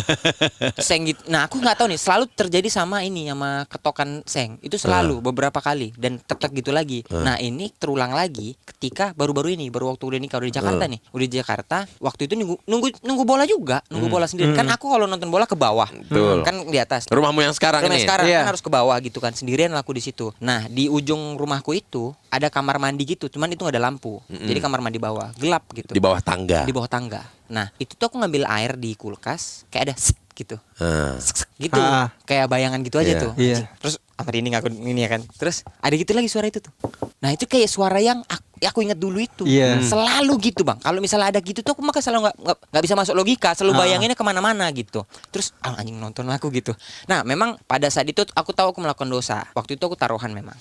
Speaker 2: seng gitu. Nah, aku nggak tahu nih, selalu terjadi sama ini sama ketokan seng. Itu selalu beberapa kali dan tetap gitu lagi. Nah, ini terulang lagi ketika baru-baru ini, baru waktu udah nikah udah di Jakarta nih. Udah di Jakarta, waktu itu nunggu bola juga, nunggu bola sendiri. Kan aku kalau nonton bola ke bawah.
Speaker 1: Betul.
Speaker 2: Kan di atas.
Speaker 1: Rumahmu yang sekarang
Speaker 2: Rumah
Speaker 1: ini.
Speaker 2: sekarang
Speaker 3: Iya.
Speaker 2: kan harus ke bawah gitu kan, sendirian aku di situ. Nah, di ujung rumahku itu ada kamar mandi gitu, cuman itu gak ada lampu. Jadi kamar mandi bawah, gelap gitu.
Speaker 1: Di bawah tangga.
Speaker 2: Di bawah tangga. Nah, itu tuh aku ngambil air di kulkas, kayak ada gitu.
Speaker 1: Ah.
Speaker 2: Gitu.
Speaker 3: Ah.
Speaker 2: Kayak bayangan gitu aja
Speaker 1: Iya.
Speaker 2: tuh.
Speaker 3: Iya.
Speaker 2: Terus Amar ini aku ini ya kan. Terus ada gitu lagi suara itu tuh. Nah, itu kayak suara yang aku ingat dulu itu.
Speaker 3: Iya.
Speaker 2: Selalu gitu, Bang. Kalau misalnya ada gitu tuh aku maka selalu nggak bisa masuk logika, selalu bayanginnya kemana-mana gitu. Terus anjing nonton aku gitu. Nah, memang pada saat itu aku tahu aku melakukan dosa. Waktu itu aku taruhan memang.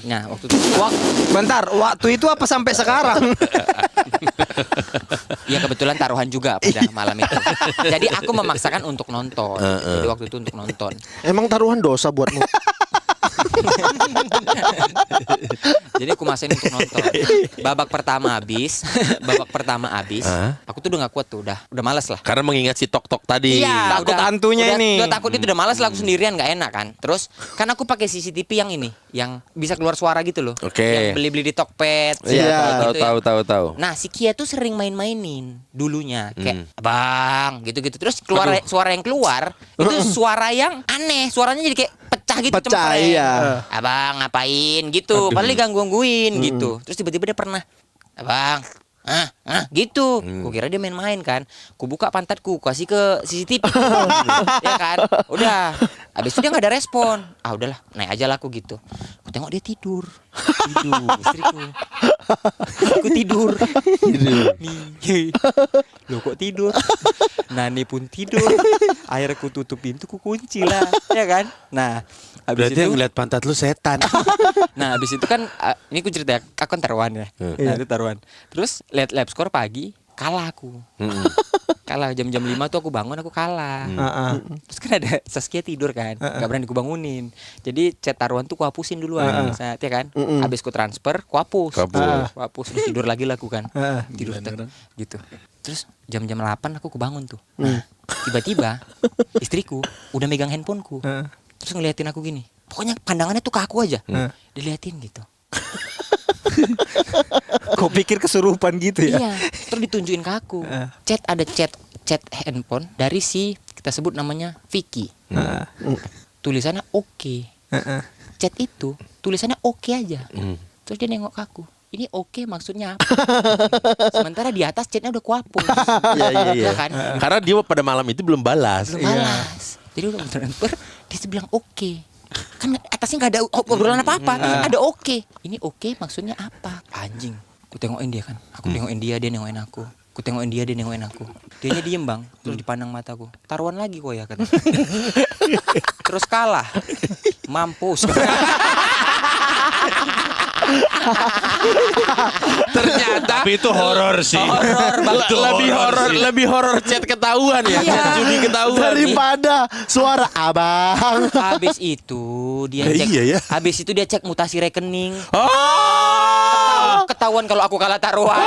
Speaker 2: Nah, waktu itu
Speaker 3: Bentar, waktu itu apa sampai sekarang?
Speaker 2: ya kebetulan taruhan juga pada malam itu. Jadi aku memaksakan untuk nonton. Jadi waktu itu untuk nonton.
Speaker 5: Emang taruhan dosa buatmu.
Speaker 2: Jadi aku maksain untuk nonton. Babak pertama habis, aku tuh udah gak kuat tuh, udah malas lah.
Speaker 1: Karena mengingat si tok-tok tadi.
Speaker 2: Iya,
Speaker 3: Takut hantunya ini.
Speaker 2: Udah takut itu udah malas lah, aku sendirian nggak enak kan. Terus kan aku pakai CCTV yang ini, yang bisa keluar suara gitu loh.
Speaker 1: Oke.
Speaker 2: Yang beli-beli di Tokped.
Speaker 1: Iya,
Speaker 2: gitu ya.
Speaker 1: tahu.
Speaker 2: Nah, si Kia tuh sering main-mainin dulunya kayak Bang gitu-gitu. Terus keluar suara yang keluar itu suara yang aneh, suaranya jadi kayak pecah gitu
Speaker 5: Pecah,
Speaker 2: cempreng.
Speaker 5: iya.
Speaker 2: Abang ngapain gitu, padahal digangguin gitu. Terus tiba-tiba dia pernah, Abang gitu. Kukira dia main-main kan. Kubuka pantatku, kasih ke CCTV. Ya kan? Udah. Habis itu dia gak ada respon. Ah udahlah, naik aja lah aku gitu. Aku tengok dia tidur. Istriku. Aku tidur. Nih. Loh kok tidur? Nani pun tidur. Akhirnya aku tutup pintu, ku kunci lah. Ya kan? Nah, habis
Speaker 6: Berarti yang
Speaker 2: itu
Speaker 6: ngeliat pantat lu setan.
Speaker 2: nah, habis itu kan ini aku cerita, aku kan taruhan ya. Nah, itu taruhan. Terus lihat lab score pagi, kalah aku. Kalah jam-jam 5 tuh aku bangun, aku kalah. Terus kan ada Saskia tidur kan, nggak berani ku bangunin. Jadi chat taruhan tuh ku hapusin duluan saat ya kan. Habis ku transfer, ku hapus. Ku hapus terus tidur lagi lah aku kan. Tidur gitu. Terus jam-jam 8 aku kebangun tuh. Nah, tiba-tiba istriku udah megang handphoneku. Terus ngeliatin aku gini. Pokoknya pandangannya tuh ke aku aja. Diliatin gitu.
Speaker 3: Kok pikir kesurupan gitu ya?
Speaker 2: Iya, terus ditunjukin ke aku. Ada chat handphone dari si kita sebut namanya Vicky. Tulisannya oke. Chat itu tulisannya oke aja. Terus dia nengok ke aku. Ini oke maksudnya apa? Sementara di atas chatnya udah kuhapus.
Speaker 5: Iya.
Speaker 2: Ya kan?
Speaker 1: Karena dia pada malam itu belum balas.
Speaker 2: Belum balas. Jadi udah transfer, dia bilang oke. Kan atasnya nggak ada obrolan apa-apa, ada oke. Ini oke maksudnya apa? Anjing. Ku tengokin dia kan. Aku tengokin dia nengokin aku. Ku tengokin dia nengokin aku. Dianya diem bang, terus dipandang mataku. Taruhan lagi kok ya kata. Terus kalah. Mampus.
Speaker 1: Ternyata
Speaker 6: Tapi itu horor sih.
Speaker 2: Horor banget.
Speaker 1: lebih horor chat ketahuan ya.
Speaker 2: Iya.
Speaker 1: Chat judi ketahuan.
Speaker 5: Daripada suara abang.
Speaker 2: Habis itu dia cek.
Speaker 6: Iya ya.
Speaker 2: Habis itu dia cek mutasi rekening.
Speaker 1: Oh.
Speaker 2: Ketahuan kalau aku kalah taruhan.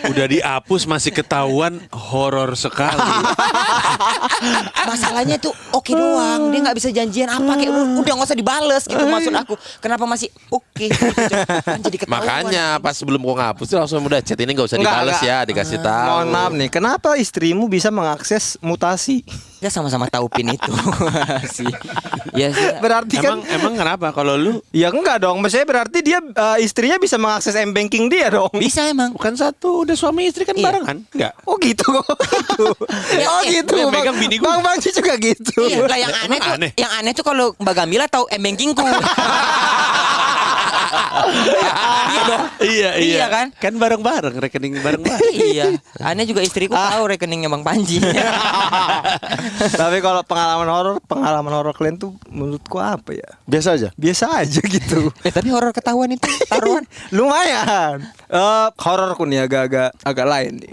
Speaker 6: Udah dihapus masih ketahuan, horor sekali.
Speaker 2: Masalahnya tuh oke doang, dia nggak bisa janjian apa kayak udah nggak usah dibales gitu maksud aku. Kenapa masih oke? Gitu. Kan jadi ketahuan.
Speaker 1: Makanya pas sebelum gua ngapus tuh langsung udah chat ini nggak usah dibales ya, dikasih tahu.
Speaker 3: Mohon maaf nih, kenapa istrimu bisa mengakses mutasi?
Speaker 2: Kita sama-sama tahu pin itu sih. Ya sih.
Speaker 3: Berarti kan
Speaker 6: Emang kenapa kalau lu
Speaker 3: ya enggak dong. Maksudnya berarti dia istrinya bisa mengakses M-banking dia dong.
Speaker 2: Bisa emang.
Speaker 6: bukan satu udah suami istri kan
Speaker 2: Iya.
Speaker 6: barengan? Enggak.
Speaker 3: Oh gitu. Oh gitu.
Speaker 6: yang
Speaker 3: Bang,
Speaker 6: megang bini gua.
Speaker 3: Bang Banci juga gitu.
Speaker 2: Iya, lah yang aneh tuh,
Speaker 6: aneh?
Speaker 2: yang aneh tuh kalau Mbak Gamila tahu M-bankingku. Iya dong. Iya kan?
Speaker 6: Kan bareng-bareng rekening bareng-bareng.
Speaker 2: Iya. Aneh juga istriku tahu rekeningnya Bang Panji.
Speaker 3: Tapi kalau pengalaman horor kalian tuh menurutku apa ya?
Speaker 5: Biasa aja.
Speaker 3: Biasa aja gitu.
Speaker 2: Tapi horor ketahuan itu taruhan.
Speaker 3: Lumayan. Hororku nih agak lain nih.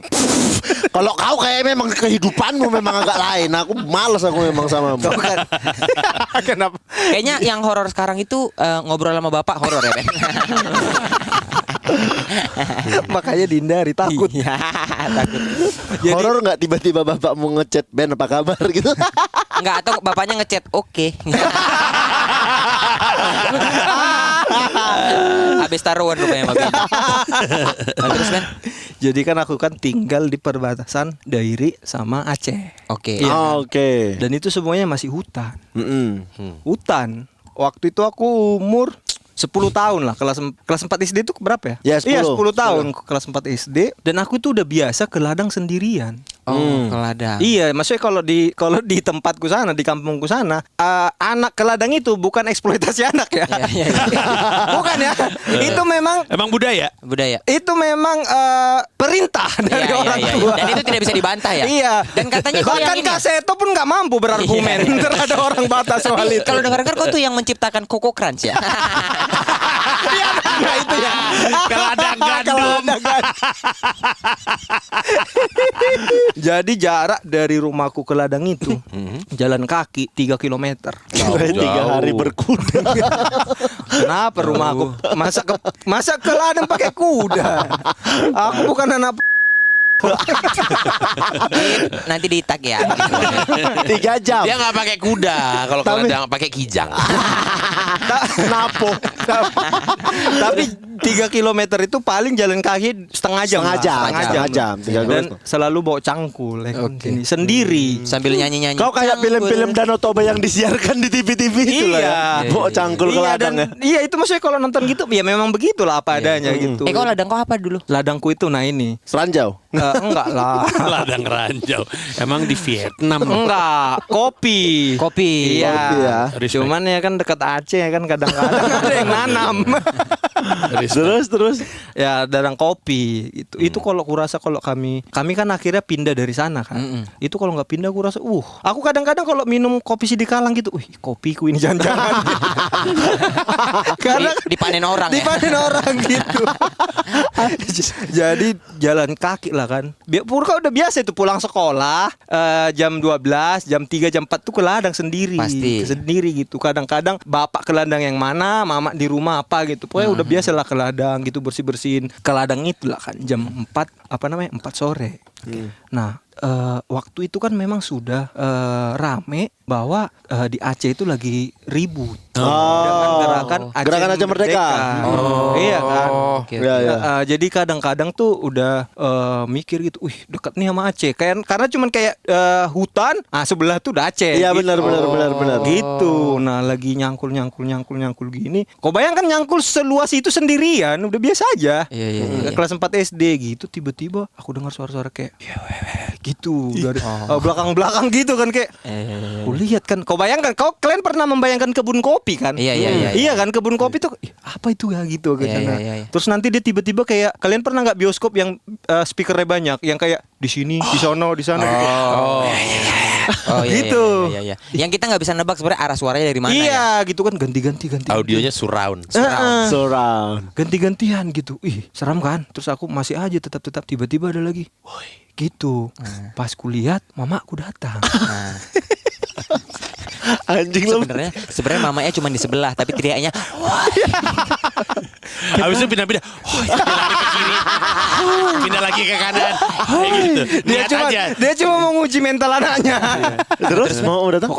Speaker 5: Kalau kau kayak memang kehidupanmu memang agak lain. Aku malas aku memang sama.
Speaker 3: Kau kan. Kenapa?
Speaker 2: Kayaknya yang horor sekarang itu ngobrol sama bapak horor ya, Ben?
Speaker 3: Makanya dihindari, takut.
Speaker 2: Iya, takut.
Speaker 5: Horor nggak tiba-tiba bapakmu ngechat Ben apa kabar gitu?
Speaker 2: Enggak, atau bapaknya ngechat oke. Habis taruhan rupanya sama Ben. Nah, terus Ben?
Speaker 3: Jadi kan aku kan tinggal di perbatasan Dairi sama Aceh.
Speaker 2: Oke.
Speaker 3: Iya.
Speaker 5: Oh, oke.
Speaker 3: Dan itu semuanya masih hutan.
Speaker 5: Mm-mm.
Speaker 3: Hutan. Waktu itu aku umur 10 tahun lah, kelas 4 SD itu berapa ya?
Speaker 5: Ya, 10.
Speaker 3: Iya 10 tahun kelas 4 SD. Dan aku itu udah biasa ke ladang sendirian.
Speaker 2: Oh, ke ladang.
Speaker 3: Iya, maksudnya kalau di tempatku sana, di kampungku sana, anak ke ladang itu bukan eksploitasi anak ya.
Speaker 2: Iya.
Speaker 3: Bukan ya. Itu memang
Speaker 6: Emang budaya?
Speaker 2: Budaya.
Speaker 3: itu memang perintah dari
Speaker 2: Iya,
Speaker 3: orang
Speaker 2: iya, iya.
Speaker 3: tua.
Speaker 2: Dan itu tidak bisa dibantah ya.
Speaker 3: Iya.
Speaker 2: Dan katanya kau yang
Speaker 3: bahkan
Speaker 2: ini ya?
Speaker 3: Kak Seto pun nggak mampu berargumen
Speaker 2: Iya.
Speaker 3: terhadap orang batas soal
Speaker 2: Tapi
Speaker 3: itu.
Speaker 2: kalau dengar-dengar kau tuh yang menciptakan Koko Crunch ya.
Speaker 3: Iya, nah, itu ya.
Speaker 6: Ke ladang gandum.
Speaker 3: Jadi jarak dari rumahku ke ladang itu jalan kaki 3 km.
Speaker 5: Kirain 3 hari berkuda.
Speaker 3: Kenapa rumahku masa ke ladang pakai kuda? Aku bukan anak
Speaker 2: Nanti ditag ya.
Speaker 5: 3 jam.
Speaker 1: Dia nggak pakai kuda, kalau
Speaker 5: Tapi-
Speaker 1: ladang pakai kijang.
Speaker 5: Napo.
Speaker 3: Tapi 3 km itu paling jalan kaki setengah jam.
Speaker 5: Setengah jam. 3
Speaker 3: Dan
Speaker 5: km.
Speaker 3: selalu bawa cangkul ya kan, gini, sendiri.
Speaker 2: Sambil nyanyi-nyanyi.
Speaker 5: Kau kayak film-film Danau Toba yang disiarkan di TV-TV itu lah ya.
Speaker 3: Iya.
Speaker 5: Bawa cangkul ke
Speaker 3: Iya,
Speaker 5: ladang ya.
Speaker 3: dan iya itu maksudnya kalau nonton gitu ya memang begitulah apa adanya gitu.
Speaker 2: Kau ladang kau apa dulu?
Speaker 3: Ladangku itu nah ini.
Speaker 5: Seranjau.
Speaker 3: Enggak lah.
Speaker 6: Ladang ranjau. Emang di Vietnam.
Speaker 3: Enggak, kopi.
Speaker 2: Kopi.
Speaker 3: Iya.
Speaker 5: Kopi ya.
Speaker 6: Respect.
Speaker 3: Cuman ya kan dekat Aceh ya kan kadang-kadang ada yang nanam.
Speaker 5: Terus.
Speaker 3: Ya ladang kopi itu kalau kurasa kalau kami kan akhirnya pindah dari sana kan. Itu kalau nggak pindah kurasa aku kadang-kadang kalau minum kopi Sidikalang gitu, kopiku ini jangan-jangan. Karena
Speaker 2: Dipanen orang ya.
Speaker 3: dipanen orang gitu. Jadi jalan kaki lah kan. Purka udah biasa itu pulang sekolah jam 12, jam 3, jam 4 tuh ke ladang sendiri.
Speaker 2: Pasti.
Speaker 3: Sendiri gitu. Kadang-kadang bapak ke ladang yang mana, mama di rumah apa gitu. Pokoknya udah biasa lah ke ladang gitu, bersih-bersihin. Ke ladang itu lah kan jam 4 4 sore. Nah, waktu itu kan memang sudah rame bahwa di Aceh itu lagi ribut dengan gerakan
Speaker 5: Aceh Merdeka.
Speaker 3: Iya kan.
Speaker 2: Oke.
Speaker 5: Ya, ya.
Speaker 3: Jadi kadang-kadang tuh udah mikir gitu, deket nih sama Aceh. Karena cuman kayak hutan, sebelah tuh udah Aceh.
Speaker 5: Iya,
Speaker 3: gitu.
Speaker 5: benar.
Speaker 3: Gitu. Nah, lagi nyangkul gini. Kau bayangkan nyangkul seluas itu sendirian, udah biasa aja.
Speaker 2: Iya.
Speaker 3: Kelas 4 SD gitu, tiba-tiba aku dengar suara-suara kayak gitu dari belakang-belakang gitu kan kayak. Aku lihat kan, kau bayangkan, kalian pernah membayangkan kebun kopi kan?
Speaker 2: Iya.
Speaker 3: Iya kan, kebun kopi tuh apa itu ya gitu kan.
Speaker 2: Iya.
Speaker 3: Terus nanti dia tiba-tiba kayak, kalian pernah nggak bioskop yang speakernya banyak, yang kayak di sini, di sono, di sana gitu.
Speaker 2: Oh iya.
Speaker 3: Gitu.
Speaker 2: Iya. Yang kita nggak bisa nebak sebenarnya arah suaranya dari mana ya.
Speaker 3: Iya, gitu kan ganti.
Speaker 1: Audionya surround.
Speaker 5: Surround.
Speaker 3: Ganti-gantian gitu. Seram kan? Terus aku masih aja tetap tiba-tiba ada lagi. Gitu. Pas kulihat mamaku datang.
Speaker 5: Anjing lu.
Speaker 2: Sebenarnya mamanya cuma di sebelah, tapi teriaknya
Speaker 6: Habis itu pindah-pindah. Oh, pindah lagi ke kiri. Pindah lagi ke kanan. Kayak gitu. Lihat aja.
Speaker 3: Dia cuma mau nguji mental anaknya.
Speaker 5: Terus mau datang?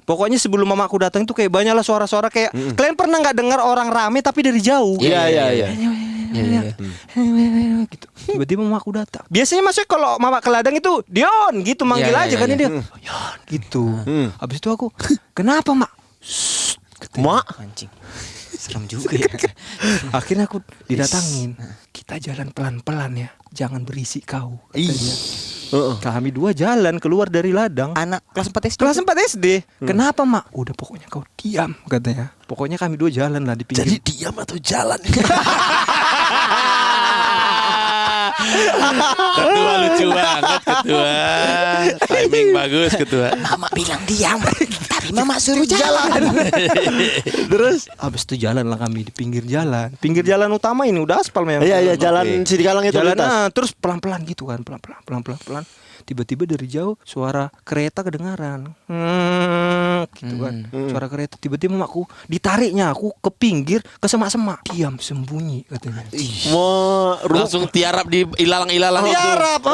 Speaker 3: Pokoknya sebelum mamaku datang itu kayak banyak lah suara-suara kayak kalian pernah nggak dengar orang rame tapi dari jauh?
Speaker 5: Iya.
Speaker 3: Gitu. Tiba-tiba mamaku datang. Biasanya maksudnya kalau mama ke ladang itu Dion gitu manggil
Speaker 2: Iya,
Speaker 3: aja
Speaker 2: iya,
Speaker 3: kan
Speaker 2: iya.
Speaker 3: dia. Dion gitu. Habis itu aku, "Kenapa, Mak?"
Speaker 5: Mak.
Speaker 2: anjing. Serem juga ya.
Speaker 3: Akhirnya aku didatangin. Kita jalan pelan-pelan ya. Jangan berisik kau. Katanya. Kami dua jalan keluar dari ladang.
Speaker 2: Anak kelas 4 SD.
Speaker 3: Kelas 4 SD. Kenapa, Mak? Udah pokoknya kau diam katanya. Pokoknya kami dua jalan lah di pinggir.
Speaker 5: Jadi diam atau jalan?
Speaker 6: Ketua lucu banget ketua. Timing bagus ketua.
Speaker 2: Mama bilang diam, tapi mama suruh jalan.
Speaker 3: Terus habis itu jalan lah kami di pinggir jalan. Pinggir jalan utama ini udah aspal memang.
Speaker 5: Iya, jalan Sidikalang itu
Speaker 3: Jalan
Speaker 5: lintas.
Speaker 3: terus pelan-pelan gitu kan, pelan-pelan. Tiba-tiba dari jauh suara kereta kedengaran. Gitu kan. Suara kereta tiba-tiba makku ditariknya aku ke pinggir ke semak-semak. Diam sembunyi katanya.
Speaker 5: Mau
Speaker 1: Langsung tiarap di ilalang-ilalang itu.
Speaker 3: Tiarap.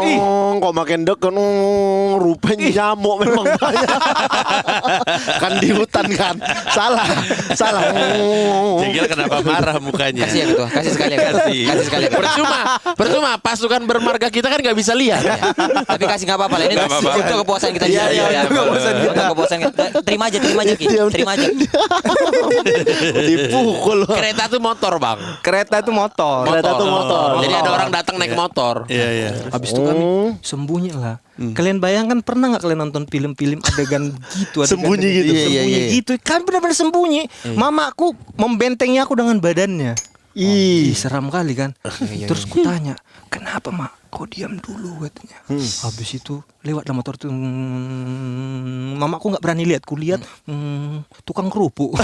Speaker 3: Ih.
Speaker 5: kok makin deket rupanya nyamuk memang banyak. Kan di hutan kan. Salah.
Speaker 6: Jegel kenapa marah mukanya?
Speaker 2: Kasih ya ketua, kasih sekali ya. Kasih sekali.
Speaker 1: Percuma pasukan bermarga kita kan nggak bisa lihat.
Speaker 2: Tapi kasih nggak apa-apa lah. Ini
Speaker 6: Nggak apa-apa.
Speaker 2: untuk kepuasan kita.
Speaker 5: Iya,
Speaker 2: Untuk kepuasan kita. Terima aja Ki. Terima aja.
Speaker 5: Dipukul.
Speaker 1: Kereta tuh motor, Bang.
Speaker 3: Kereta itu motor.
Speaker 5: Kereta tuh motor.
Speaker 1: Jadi ada orang datang naik motor.
Speaker 6: Iya.
Speaker 3: Habis itu kami sembunyi lah. Kalian bayangkan pernah nggak kalian nonton film-film adegan gitu?
Speaker 5: Sembunyi gitu.
Speaker 3: Sembunyi gitu. Kami benar-benar sembunyi. Mamaku membentengi aku dengan badannya. Ih, seram kali kan. Terus ku tanya, kenapa Mak? Kau diam dulu katanya. Habis itu lewatlah motor tuh. Mamaku nggak berani lihat. Ku lihat tukang kerupuk.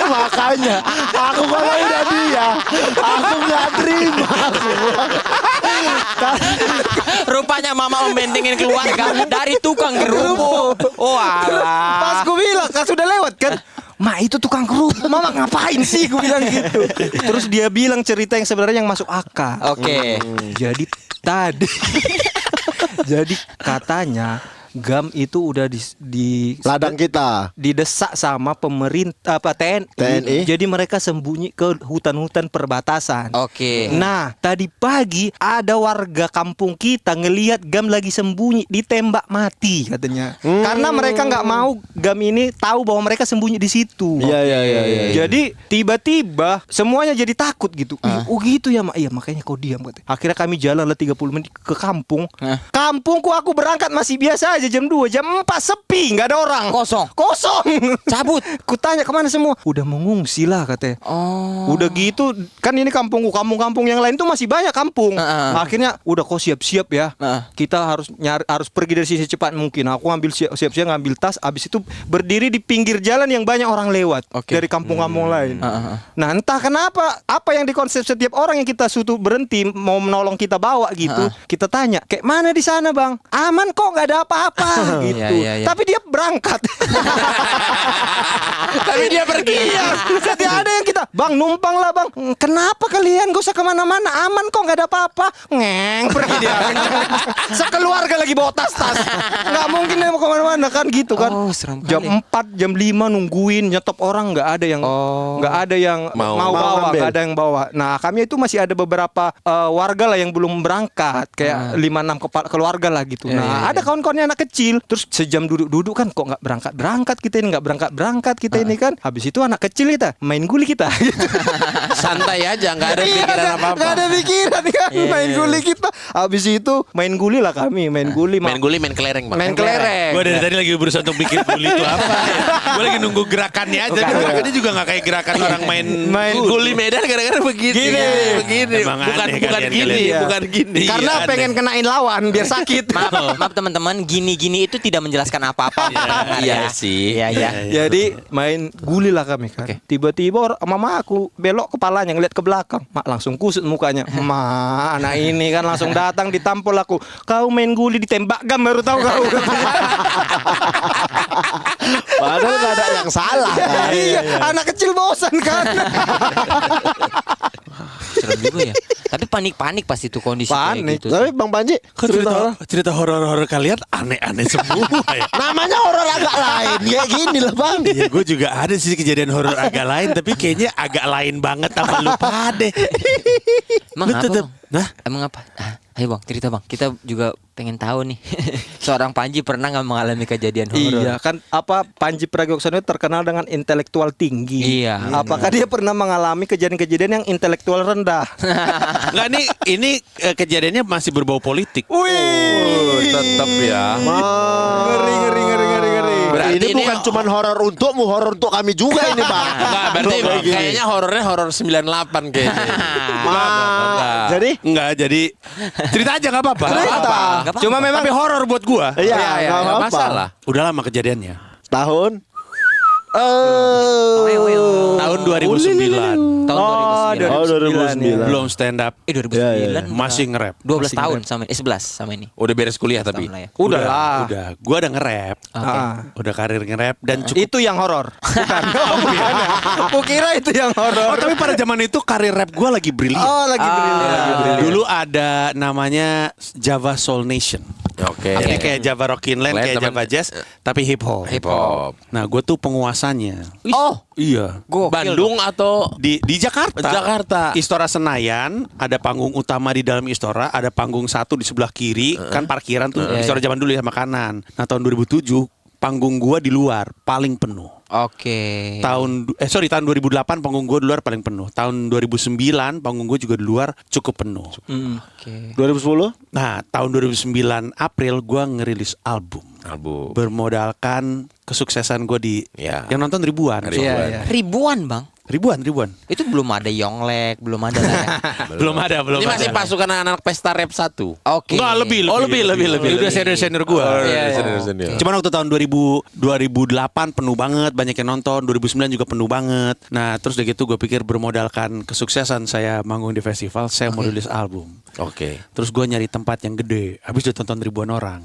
Speaker 5: Makanya aku kalau udah dia, aku nggak terima.
Speaker 2: Rupanya mama membentengin keluarga dari tukang kerupuk. Oh alah.
Speaker 3: Pas ku bilang, kan sudah lewat kan. Ma itu tukang kerupuk, mama ngapain sih? Gue bilang gitu. Terus dia bilang cerita yang sebenarnya yang masuk akal.
Speaker 2: Oke.
Speaker 3: Jadi tadi, jadi katanya GAM itu udah di
Speaker 5: Ladang kita.
Speaker 3: didesak sama pemerintah TNI.
Speaker 5: TNI.
Speaker 3: Jadi mereka sembunyi ke hutan-hutan perbatasan.
Speaker 2: Oke.
Speaker 3: Nah, tadi pagi ada warga kampung kita ngelihat GAM lagi sembunyi, ditembak mati katanya. Karena mereka nggak mau GAM ini tahu bahwa mereka sembunyi di situ.
Speaker 5: Iya.
Speaker 3: Jadi tiba-tiba semuanya jadi takut gitu. Oh gitu ya, Mak. Iya, makanya kau diam katanya. Akhirnya kami jalan lah 30 menit ke kampung. Kampungku aku berangkat masih biasa aja jam 2, jam 4 sepi, nggak ada orang.
Speaker 2: Kosong.
Speaker 3: Cabut. Kutanya kemana semua? Udah mengungsi lah katanya.
Speaker 2: Oh.
Speaker 3: Udah gitu kan ini kampungku, kampung-kampung yang lain tuh masih banyak kampung. Akhirnya udah kau siap-siap ya. Kita harus harus pergi dari sini secepat mungkin. Aku ngambil siap-siap ngambil tas, abis itu berdiri di pinggir jalan yang banyak orang lewat dari kampung-kampung lain. Nah, entah kenapa apa yang dikonsep setiap orang yang kita suruh berhenti mau menolong kita bawa gitu. Kita tanya, "Kayak mana di sana, Bang? Aman kok, nggak ada apa-apa." Gitu.
Speaker 2: Iya.
Speaker 3: Tapi dia berangkat.
Speaker 1: Tapi dia pergi.
Speaker 3: Iya, setiap ada yang kita, "Bang, numpang lah, Bang." "Kenapa kalian? Gak usah kemana-mana, aman kok, nggak ada apa-apa." Ngeng, pergi dia. Sekeluarga lagi bawa tas-tas. Nggak mungkin dia mau kemana-mana kan gitu kan.
Speaker 2: Oh, serem
Speaker 3: Jam
Speaker 2: kali.
Speaker 3: 4, jam 5 nungguin nyetop orang, nggak ada yang
Speaker 1: Mau
Speaker 3: bawa,
Speaker 5: ngambil.
Speaker 3: nggak ada yang bawa. Nah, kami itu masih ada beberapa warga lah yang belum berangkat, kayak 5-6 keluarga lah gitu. Nah, ada kawan-kawannya anak kecil, terus sejam duduk-duduk kan, kok nggak berangkat kita ini, nggak berangkat kita ini kan. Habis itu anak kecil kita main guli kita.
Speaker 1: Santai aja, nggak ada pikiran apa-apa.
Speaker 3: Nggak ada pikiran kan, main guli kita. Habis itu main guli lah kami, main guli.
Speaker 1: Main guli, main kelereng, Bang.
Speaker 3: Main kelereng.
Speaker 6: Gue dari tadi lagi berusaha untuk mikir guli itu apa ya. Gue lagi nunggu gerakannya aja. Tapi gerakannya juga gak kayak gerakan orang main
Speaker 1: Guli Medan gara-gara begini. Begini.
Speaker 6: Emang
Speaker 1: Bukan
Speaker 6: aneh
Speaker 1: bukan
Speaker 6: kalian,
Speaker 1: gini,
Speaker 6: kalian.
Speaker 1: bukan gini.
Speaker 3: Karena
Speaker 6: Iya,
Speaker 3: pengen kenain lawan biar sakit.
Speaker 2: Maaf teman-teman, gini gini itu tidak menjelaskan apa-apa.
Speaker 1: Iya sih.
Speaker 2: Iya, iya.
Speaker 3: Jadi main guli lah kami kan. Tiba-tiba mama aku belok kepalanya ngeliat ke belakang. Mak langsung kusut mukanya. Ma, anak ini kan langsung datang ditampol aku. Kau main guli ditembak gam baru tahu kau.
Speaker 5: Padahal gak ada yang salah kan.
Speaker 3: Iya, anak kecil bosan kan.
Speaker 2: Serem juga ya. Tapi panik-panik pas itu kondisi kayak
Speaker 3: Panik.
Speaker 2: gitu.
Speaker 5: Tapi Bang Panji,
Speaker 6: Kok cerita horor-horor kalian aneh-aneh semua ya?
Speaker 5: namanya horor agak lain kayak gini lah Bang.
Speaker 6: Iya, gue juga ada sih kejadian horor agak lain, tapi kayaknya agak lain banget sama lu pade.
Speaker 2: Emang
Speaker 6: Lu
Speaker 2: apa,
Speaker 6: tetep-
Speaker 2: Bang?
Speaker 6: Nah?
Speaker 2: Emang apa? Ayo Bang, cerita Bang. Kita juga pengen tahu nih. Seorang Panji pernah nggak mengalami kejadian horor?
Speaker 3: Iya kan apa Panji Pragiwaksono terkenal dengan intelektual tinggi.
Speaker 2: Iya.
Speaker 3: Apakah dia pernah mengalami kejadian-kejadian yang intelektual rendah?
Speaker 6: Enggak, ini kejadiannya masih berbau politik.
Speaker 1: Tetap ya.
Speaker 3: Ngeri.
Speaker 1: Berarti
Speaker 5: ini
Speaker 1: ini
Speaker 5: bukan cuma horor untukmu, horor untuk kami juga ini Bang.
Speaker 1: Enggak, berarti
Speaker 5: Kayak gini.
Speaker 1: kayaknya horornya horor 98 kayaknya.
Speaker 5: Ma, jadi
Speaker 6: Enggak, jadi cerita aja nggak apa-apa.
Speaker 5: Cerita.
Speaker 2: Nggak apa-apa.
Speaker 6: Cuma memang tapi horor buat gua.
Speaker 5: iya,
Speaker 1: Iya,
Speaker 5: nggak
Speaker 1: nggak
Speaker 5: apa-apa.
Speaker 1: masalah.
Speaker 6: Udah lama kejadiannya.
Speaker 5: Tahun
Speaker 6: Tahun 2009.
Speaker 2: Tahun 2009.
Speaker 3: 2009.
Speaker 6: Belum stand up.
Speaker 2: 2009.
Speaker 5: Iya, iya.
Speaker 6: Masih nge-rap.
Speaker 2: 12 tahun sama 11 sama ini.
Speaker 1: Udah beres kuliah tapi.
Speaker 2: Tahun lah ya.
Speaker 3: Udah lah.
Speaker 6: Udah. Gua udah nge-rap.
Speaker 2: Oke.
Speaker 6: Udah karir nge-rap dan cukup.
Speaker 3: Itu yang horor. Bukan. Bukan. Aku kira itu yang horor.
Speaker 6: Oh, tapi pada zaman itu karir rap gua lagi brilian.
Speaker 3: Oh, lagi brilian.
Speaker 6: Dulu ada namanya Java Soul Nation.
Speaker 1: Oke.
Speaker 6: Jadi kayak Java Rockin Land, kayak
Speaker 1: Teman-
Speaker 6: Java Jazz, tapi hip hop.
Speaker 1: Hip hop.
Speaker 6: Nah, gue tuh penguasanya.
Speaker 2: Oh,
Speaker 6: Iya.
Speaker 1: Bandung atau
Speaker 6: Di Jakarta.
Speaker 1: Jakarta.
Speaker 6: Istora Senayan, ada panggung utama di dalam Istora, ada panggung satu di sebelah kiri, kan parkiran tuh Istora zaman dulu ya sama kanan. Nah, tahun 2007 panggung gua di luar paling penuh.
Speaker 2: oke.
Speaker 6: Tahun 2008 panggung gua di luar paling penuh. Tahun 2009 panggung gua juga di luar cukup penuh.
Speaker 2: Oke.
Speaker 5: 2010?
Speaker 6: Nah, tahun 2009 April gua ngerilis album. Bermodalkan kesuksesan gue di
Speaker 1: Ya.
Speaker 6: yang nonton ribuan.
Speaker 2: Ribuan, Bang.
Speaker 6: Ribuan.
Speaker 2: Itu belum ada Yonglek, belum ada lah ya.
Speaker 6: Belum ada.
Speaker 1: Ini masih pasukan anak pesta rap 1.
Speaker 2: Oke.
Speaker 6: Enggak, lebih.
Speaker 1: Oh, lebih.
Speaker 6: Udah senior gue.
Speaker 1: Iya.
Speaker 6: Cuman waktu tahun 2008 penuh banget, banyak yang nonton. 2009 juga penuh banget. Nah, terus udah gitu gue pikir bermodalkan kesuksesan saya manggung di festival, saya mau rilis album.
Speaker 1: Oke.
Speaker 6: Terus gue nyari tempat yang gede. Habis udah tonton ribuan orang.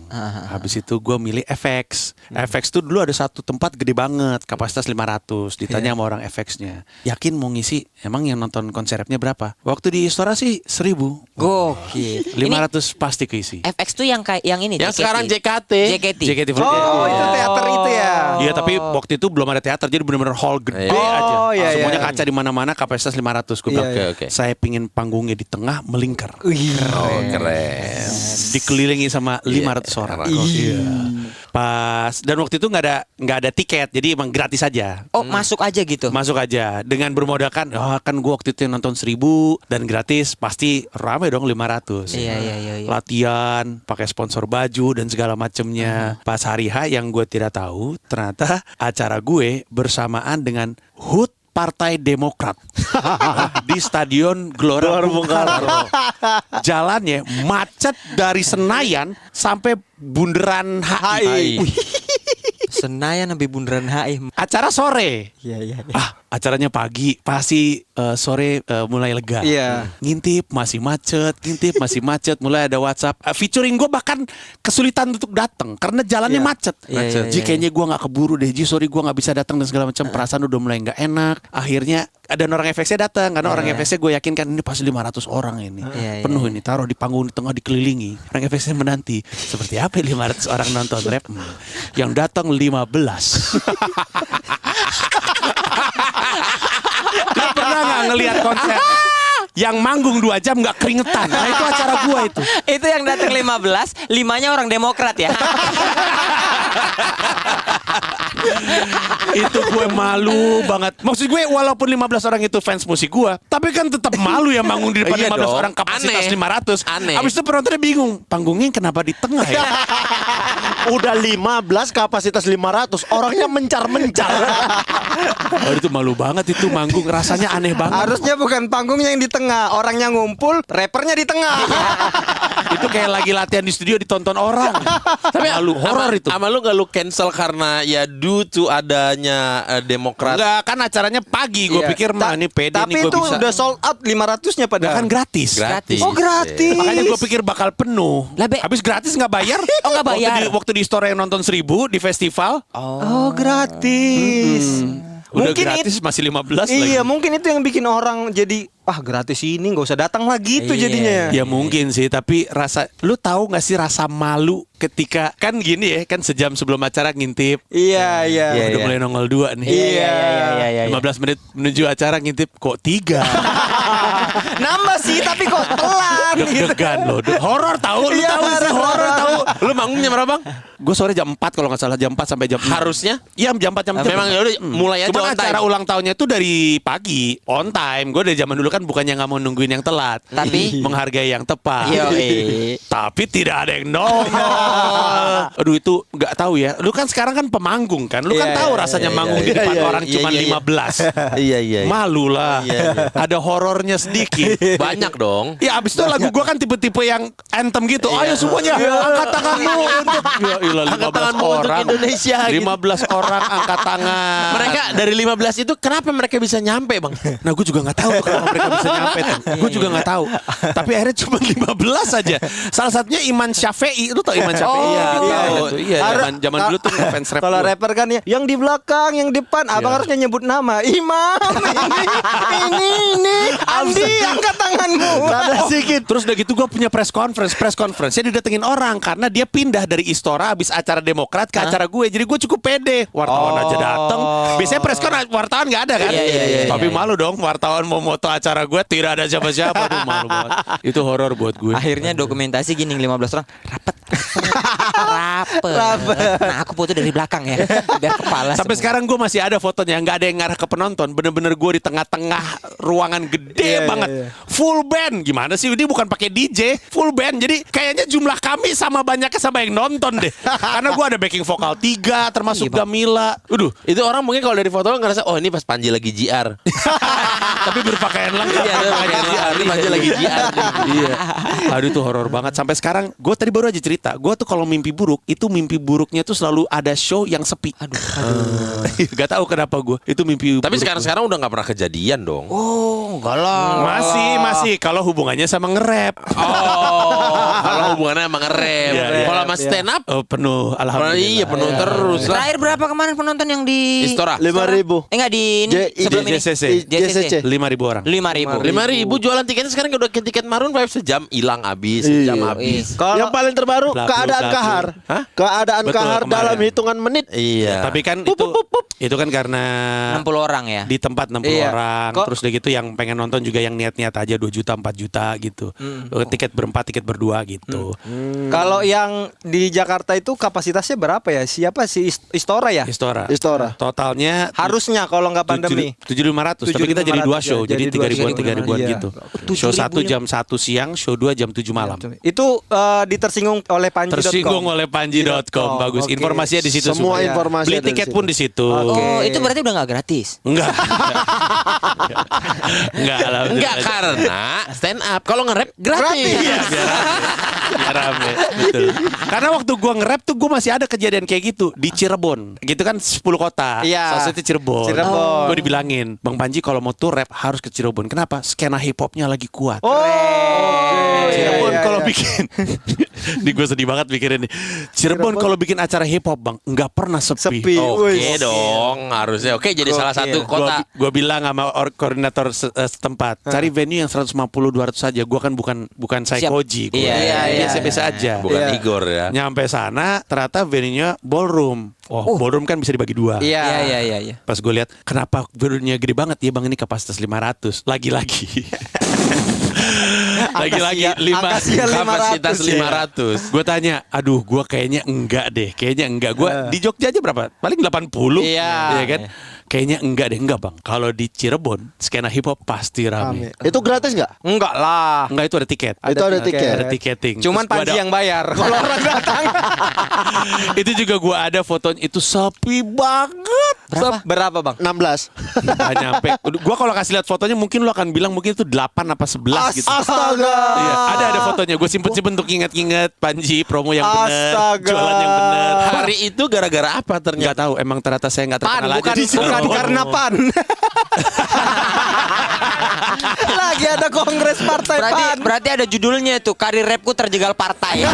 Speaker 6: Habis itu gue milih FX. FX tuh dulu ada satu tempat gede banget, kapasitas 500. Ditanya sama orang FX-nya, yakin mau ngisi? Emang yang nonton konser rapnya berapa? Waktu di Istora sih 1000.
Speaker 2: Gokil.
Speaker 6: 500 pasti keisi.
Speaker 2: FX tuh yang kayak yang ini.
Speaker 1: Yang sekarang JKT.
Speaker 2: JKT.
Speaker 6: JKT48.
Speaker 3: Oh, itu teater itu ya.
Speaker 6: Iya, tapi waktu itu belum ada teater, jadi benar-benar hall gede aja.
Speaker 3: iya,
Speaker 6: Semuanya
Speaker 3: iya.
Speaker 6: kaca di mana-mana, kapasitas 500. Gue bilang,
Speaker 1: Oke.
Speaker 6: saya pingin panggungnya di tengah melingkar.
Speaker 1: Oh, keren.
Speaker 6: Dikelilingi sama 500 orang. Iya. Pas dan waktu itu nggak ada tiket, jadi emang gratis aja.
Speaker 2: Oh, masuk aja gitu.
Speaker 6: Masuk aja dengan bermodalkan, kan gue waktu itu yang nonton 1000 dan gratis, pasti rame dong 500.
Speaker 2: Iya.
Speaker 6: Latihan, pakai sponsor baju dan segala macemnya. Pas hari H yang gue tidak tahu, ternyata acara gue bersamaan dengan HUT Partai Demokrat di Stadion Gelora Bung Karno. Jalannya macet dari Senayan sampai Bundaran HI. Wih,
Speaker 2: Senayan sampai Bundaran HI.
Speaker 6: acara sore.
Speaker 2: Iya.
Speaker 6: Acaranya pagi, pasti sore mulai lega.
Speaker 3: Iya.
Speaker 6: Ngintip masih macet, mulai ada WhatsApp. Featuring gue bahkan kesulitan untuk datang karena jalannya macet.
Speaker 2: Iya.
Speaker 6: Ji, kayaknya gue nggak keburu deh. Ji, sorry gue nggak bisa datang dan segala macam. Perasaan udah mulai nggak enak. Akhirnya ada orang FX-nya datang karena orang FX-nya gue yakin kan ini pasti 500 orang ini.
Speaker 2: Iya.
Speaker 6: Penuh ini, taruh di panggung di tengah dikelilingi. Orang FX-nya menanti. Seperti apa 500 orang nonton rap? Yang datang 15. Lu pernah nggak ngelihat konser yang manggung 2 jam nggak keringetan? Nah, itu acara gua itu.
Speaker 2: Itu yang datang 15, 5-nya orang Demokrat ya.
Speaker 6: Itu gue malu banget. Maksud gue walaupun 15 orang itu fans musik gue, tapi kan tetap malu ya manggung di depan
Speaker 1: Iya
Speaker 6: 15
Speaker 1: dong.
Speaker 6: orang kapasitas
Speaker 1: Aneh.
Speaker 6: 500.
Speaker 1: Aneh.
Speaker 6: Abis itu penontonnya bingung, panggungnya kenapa di tengah ya?
Speaker 5: Udah 15 kapasitas 500, orangnya mencar-mencar.
Speaker 6: Oh, itu malu banget itu manggung, rasanya aneh banget.
Speaker 3: Harusnya bukan panggungnya yang di tengah, orangnya ngumpul, rappernya di tengah.
Speaker 6: Itu kayak lagi latihan di studio ditonton orang. Tapi malu horor itu.
Speaker 1: Sama lu gak lu cancel karena ya due to adanya Demokrat.
Speaker 6: Enggak, kan acaranya pagi. Gue
Speaker 3: Iya.
Speaker 6: pikir mah ini pede
Speaker 3: Tapi
Speaker 6: nih gue
Speaker 3: itu
Speaker 6: bisa.
Speaker 3: udah sold out 500-nya
Speaker 6: Nggak,
Speaker 3: padahal.
Speaker 6: kan gratis.
Speaker 1: Gratis.
Speaker 3: Oh, gratis.
Speaker 6: Makanya gue pikir bakal penuh.
Speaker 2: Lah, Be.
Speaker 6: Habis gratis nggak bayar?
Speaker 2: Oh, nggak bayar.
Speaker 6: Waktu di store yang nonton 1000 di festival.
Speaker 3: Oh, gratis.
Speaker 6: Udah
Speaker 3: Mungkin
Speaker 6: gratis masih 15 lagi.
Speaker 3: Iya, mungkin itu yang bikin orang jadi gratis ini nggak usah datang lagi itu
Speaker 2: Iya.
Speaker 3: jadinya.
Speaker 6: Ya mungkin sih, tapi lu tahu nggak sih rasa malu ketika kan gini ya, kan sejam sebelum acara ngintip.
Speaker 3: Iya, iya.
Speaker 6: Udah mulai nongol 2 nih.
Speaker 3: Iya.
Speaker 6: 15 menit menuju acara ngintip kok 3.
Speaker 3: Nambah sih, tapi kok telat gitu.
Speaker 6: Deg-degan loh. Horor tahu, lu
Speaker 3: Iya,
Speaker 6: tahu sih
Speaker 3: horor.
Speaker 6: horor tahu.
Speaker 1: Lu manggungnya berapa, Bang?
Speaker 6: Gue sore jam 4 kalau nggak salah, jam 4 sampai jam 6.
Speaker 1: Harusnya?
Speaker 6: Iya, jam 4 jam 6.
Speaker 1: Memang ya udah mulai aja
Speaker 6: Cuma
Speaker 1: on time.
Speaker 6: acara ulang tahunnya tuh dari pagi, on time. Gue dari zaman dulu kan bukannya nggak mau nungguin yang telat,
Speaker 2: Tapi?
Speaker 6: menghargai yang tepat.
Speaker 2: Yoi.
Speaker 6: Tapi tidak ada yang nongol. Aduh, itu nggak tahu ya. Lu kan sekarang kan pemanggung kan. Lu kan
Speaker 3: Iya,
Speaker 6: tahu
Speaker 3: iya,
Speaker 6: rasanya
Speaker 5: iya,
Speaker 6: manggung
Speaker 5: iya,
Speaker 6: di depan
Speaker 5: iya,
Speaker 6: orang
Speaker 1: iya,
Speaker 6: cuma
Speaker 1: iya, iya.
Speaker 6: 15.
Speaker 5: Iya.
Speaker 6: Malu lah. Ada horornya sedikit.
Speaker 1: Banyak dong.
Speaker 6: Ya abis itu lagu gua kan tipe-tipe yang anthem gitu. Ayo semuanya angkat tanganmu untuk ya ilah,
Speaker 1: Angkat
Speaker 6: 15
Speaker 1: tanganmu untuk
Speaker 6: orang.
Speaker 1: Indonesia, gitu.
Speaker 6: 15 orang angkat tangan.
Speaker 1: Mereka dari 15 itu kenapa mereka bisa nyampe, Bang?
Speaker 6: Nah gue juga nggak tahu tuh kenapa mereka bisa nyampe tuh. Gue juga nggak tahu. Tapi akhirnya cuma 15 aja. Salah satunya Iman Syafi'i. Lu tau Iman Syafi'i?
Speaker 1: iya, tahu.
Speaker 6: Iya, zaman dulu tuh fans rap.
Speaker 3: Kalau
Speaker 6: gua.
Speaker 3: rapper kan ya, yang di belakang, yang depan, abang
Speaker 6: Iya.
Speaker 3: harusnya nyebut nama. Imam, ini, Andi, angkat tanganmu.
Speaker 5: Ada sedikit.
Speaker 6: Terus udah gitu gue punya press conference dia didatengin orang karena dia pindah dari Istora habis acara Demokrat ke acara gue, jadi gue cukup pede, wartawan aja dateng. Biasanya press con wartawan nggak ada kan.
Speaker 2: Iya,
Speaker 6: Tapi malu dong, wartawan mau moto acara gue tidak ada siapa-siapa. Aduh, malu banget. Itu horor buat gue.
Speaker 2: Akhirnya dokumentasi gini 15 orang rapet. Nah, aku foto dari belakang ya. Biar kepala.
Speaker 6: Sampai
Speaker 2: semua.
Speaker 6: sekarang gue masih ada fotonya, nggak ada yang ngarah ke penonton. Bener-bener gue di tengah-tengah ruangan gede banget, full band. Gimana sih? Dia bukan pakai DJ, full band. Jadi kayaknya jumlah kami sama banyaknya sama yang nonton deh. Karena gue ada backing vokal 3, termasuk
Speaker 2: Iya, Bang.
Speaker 6: Gamila. Udah,
Speaker 1: Itu orang mungkin kalau dari foto ngerasa oh ini pas Panji lagi JR.
Speaker 6: tapi berpakaian lengkap.
Speaker 1: Iya, dia pakai JR, ini Panji lagi JR.
Speaker 6: Iya. Aduh itu horor banget. Sampai sekarang gue tadi baru aja cerita, gue tuh kalau mimpi buruk itu mimpi buruknya tuh selalu ada show yang sepi. Aduh. Gak tahu kenapa gue. Itu mimpi.
Speaker 1: Tapi
Speaker 6: buruk
Speaker 1: sekarang udah nggak pernah kejadian dong.
Speaker 2: Oh, enggak lah.
Speaker 6: masih kalau hubungannya sama nge-rap.
Speaker 1: Oh, kalau hubungannya emang nge-rap.
Speaker 6: Iya, iya.
Speaker 1: Kalau sama stand up,
Speaker 6: Oh, penuh, alhamdulillah.
Speaker 1: iya penuh terus lah.
Speaker 2: Terakhir berapa kemarin penonton yang di
Speaker 1: Istora.
Speaker 5: 5.000.
Speaker 2: enggak di ini sebelum ini.
Speaker 6: JCC.
Speaker 2: JCC.
Speaker 6: 5.000 orang.
Speaker 2: 5.000.
Speaker 1: 5.000 jualan tiketnya sekarang udah ke tiket Maroon 5 sejam hilang habis, sejam
Speaker 5: Iya.
Speaker 1: habis.
Speaker 5: Yang paling terbaru
Speaker 6: Blablu,
Speaker 5: keadaan
Speaker 6: blablu.
Speaker 5: kahar.
Speaker 1: Hah?
Speaker 5: Keadaan
Speaker 6: Betul,
Speaker 5: kahar
Speaker 6: kemarin.
Speaker 5: dalam hitungan menit.
Speaker 1: Iya.
Speaker 6: Tapi kan itu kan karena
Speaker 2: 60 orang ya.
Speaker 6: di tempat 60
Speaker 3: Iya.
Speaker 6: orang.
Speaker 3: Kok-
Speaker 6: Terus udah gitu yang pengen nonton juga yang niat-niat aja 2 juta 4 juta gitu. Tiket berempat, tiket berdua gitu.
Speaker 3: Kalau yang di Jakarta itu kapasitasnya berapa ya? Siapa sih Istora ya?
Speaker 6: Istora.
Speaker 5: Istora.
Speaker 6: Totalnya
Speaker 3: Harusnya kalau nggak pandemi.
Speaker 6: 7.500. Tapi kita jadi 2 show.
Speaker 3: 7.500
Speaker 6: Jadi
Speaker 3: jadi
Speaker 6: 3.000-an 3.000-an
Speaker 3: iya.
Speaker 6: gitu. Show 1 jam 1 siang, show 2 jam 7 malam.
Speaker 3: Itu ditersinggung oleh Panji.com.
Speaker 6: Tersinggung oleh Panji.com. Bagus.
Speaker 3: Oke.
Speaker 6: Informasinya di situ
Speaker 5: Semua
Speaker 6: semua.
Speaker 5: informasi
Speaker 6: Beli
Speaker 5: ada di
Speaker 6: tiket
Speaker 5: situ.
Speaker 6: pun di situ.
Speaker 2: Oh, itu berarti udah nggak gratis.
Speaker 6: Enggak. Enggak lah.
Speaker 1: Enggak karena stand up. Kalau nge-rap gratis.
Speaker 6: Iya, biar rame. Betul. Karena waktu gua nge-rap tuh gua masih ada kejadian kayak gitu di Cirebon. Gitu kan 10 kota.
Speaker 3: Iya.
Speaker 6: Salah satunya Cirebon.
Speaker 3: Cirebon.
Speaker 6: Gua dibilangin, "Bang Panji kalau mau tuh rap harus ke Cirebon." Kenapa? Skena hip hopnya lagi kuat.
Speaker 3: Oh,
Speaker 6: Cirebon
Speaker 3: iya,
Speaker 6: kalau
Speaker 3: iya.
Speaker 6: bikin Ini gue sedih banget mikirin nih. Cirebon kalau bikin acara hip hop, Bang, nggak pernah sepi.
Speaker 3: Sepi.
Speaker 1: Oke
Speaker 3: Wih.
Speaker 1: dong, harusnya. Oke, jadi salah satu kota.
Speaker 6: Gua bilang sama koordinator setempat, cari venue yang 150-200 saja. Gua kan bukan psychoji.
Speaker 2: Iya, iya, iya.
Speaker 6: Biasa-biasa aja.
Speaker 1: Bukan
Speaker 3: Iya.
Speaker 1: Igor ya.
Speaker 6: Nyampe sana ternyata venue-nya ballroom. Oh, ballroom kan bisa dibagi 2.
Speaker 3: Iya.
Speaker 2: Iya.
Speaker 6: Pas gue lihat, kenapa venue-nya gede banget ya, Bang? Ini kapasitas 500. Lagi-lagi. Lagi-lagi
Speaker 3: Angkasnya 500
Speaker 1: kapasitas
Speaker 3: ya.
Speaker 1: 500.
Speaker 6: Gue tanya, aduh, gue kayaknya enggak deh. Kayaknya enggak. Gue di Jogja aja berapa? Paling 80.
Speaker 3: Iya.
Speaker 6: Iya kan? Kayaknya enggak bang. Kalau di Cirebon skena hip hop pasti rame.
Speaker 5: Itu gratis nggak?
Speaker 3: Enggak lah.
Speaker 6: Enggak, itu ada tiket.
Speaker 5: Itu ada tiket.
Speaker 6: Ada tiketing.
Speaker 3: Cuman
Speaker 6: Terus gua
Speaker 3: Panji yang bayar. Kalau orang datang.
Speaker 6: itu juga gua ada fotonya, itu sepi banget.
Speaker 3: Berapa bang?
Speaker 5: 16.
Speaker 6: Nggak nyampe. Gua kalau kasih lihat fotonya mungkin lo akan bilang mungkin itu 8 apa 11 gitu.
Speaker 5: Astaga.
Speaker 6: Iya, ada fotonya. Gue simpen untuk inget-inget Panji promo yang bener,
Speaker 3: Astaga.
Speaker 6: jualan yang bener.
Speaker 1: Hari itu gara-gara apa
Speaker 6: Nggak
Speaker 1: ternyata?
Speaker 6: tahu, emang ternyata saya nggak
Speaker 3: Pan,
Speaker 6: terkenal
Speaker 3: bukan,
Speaker 6: aja di
Speaker 3: bukan
Speaker 6: Cirebon.
Speaker 3: karena pan. Lagi ada kongres partai pan.
Speaker 2: Berarti ada judulnya itu, karir rapku terjegal partai.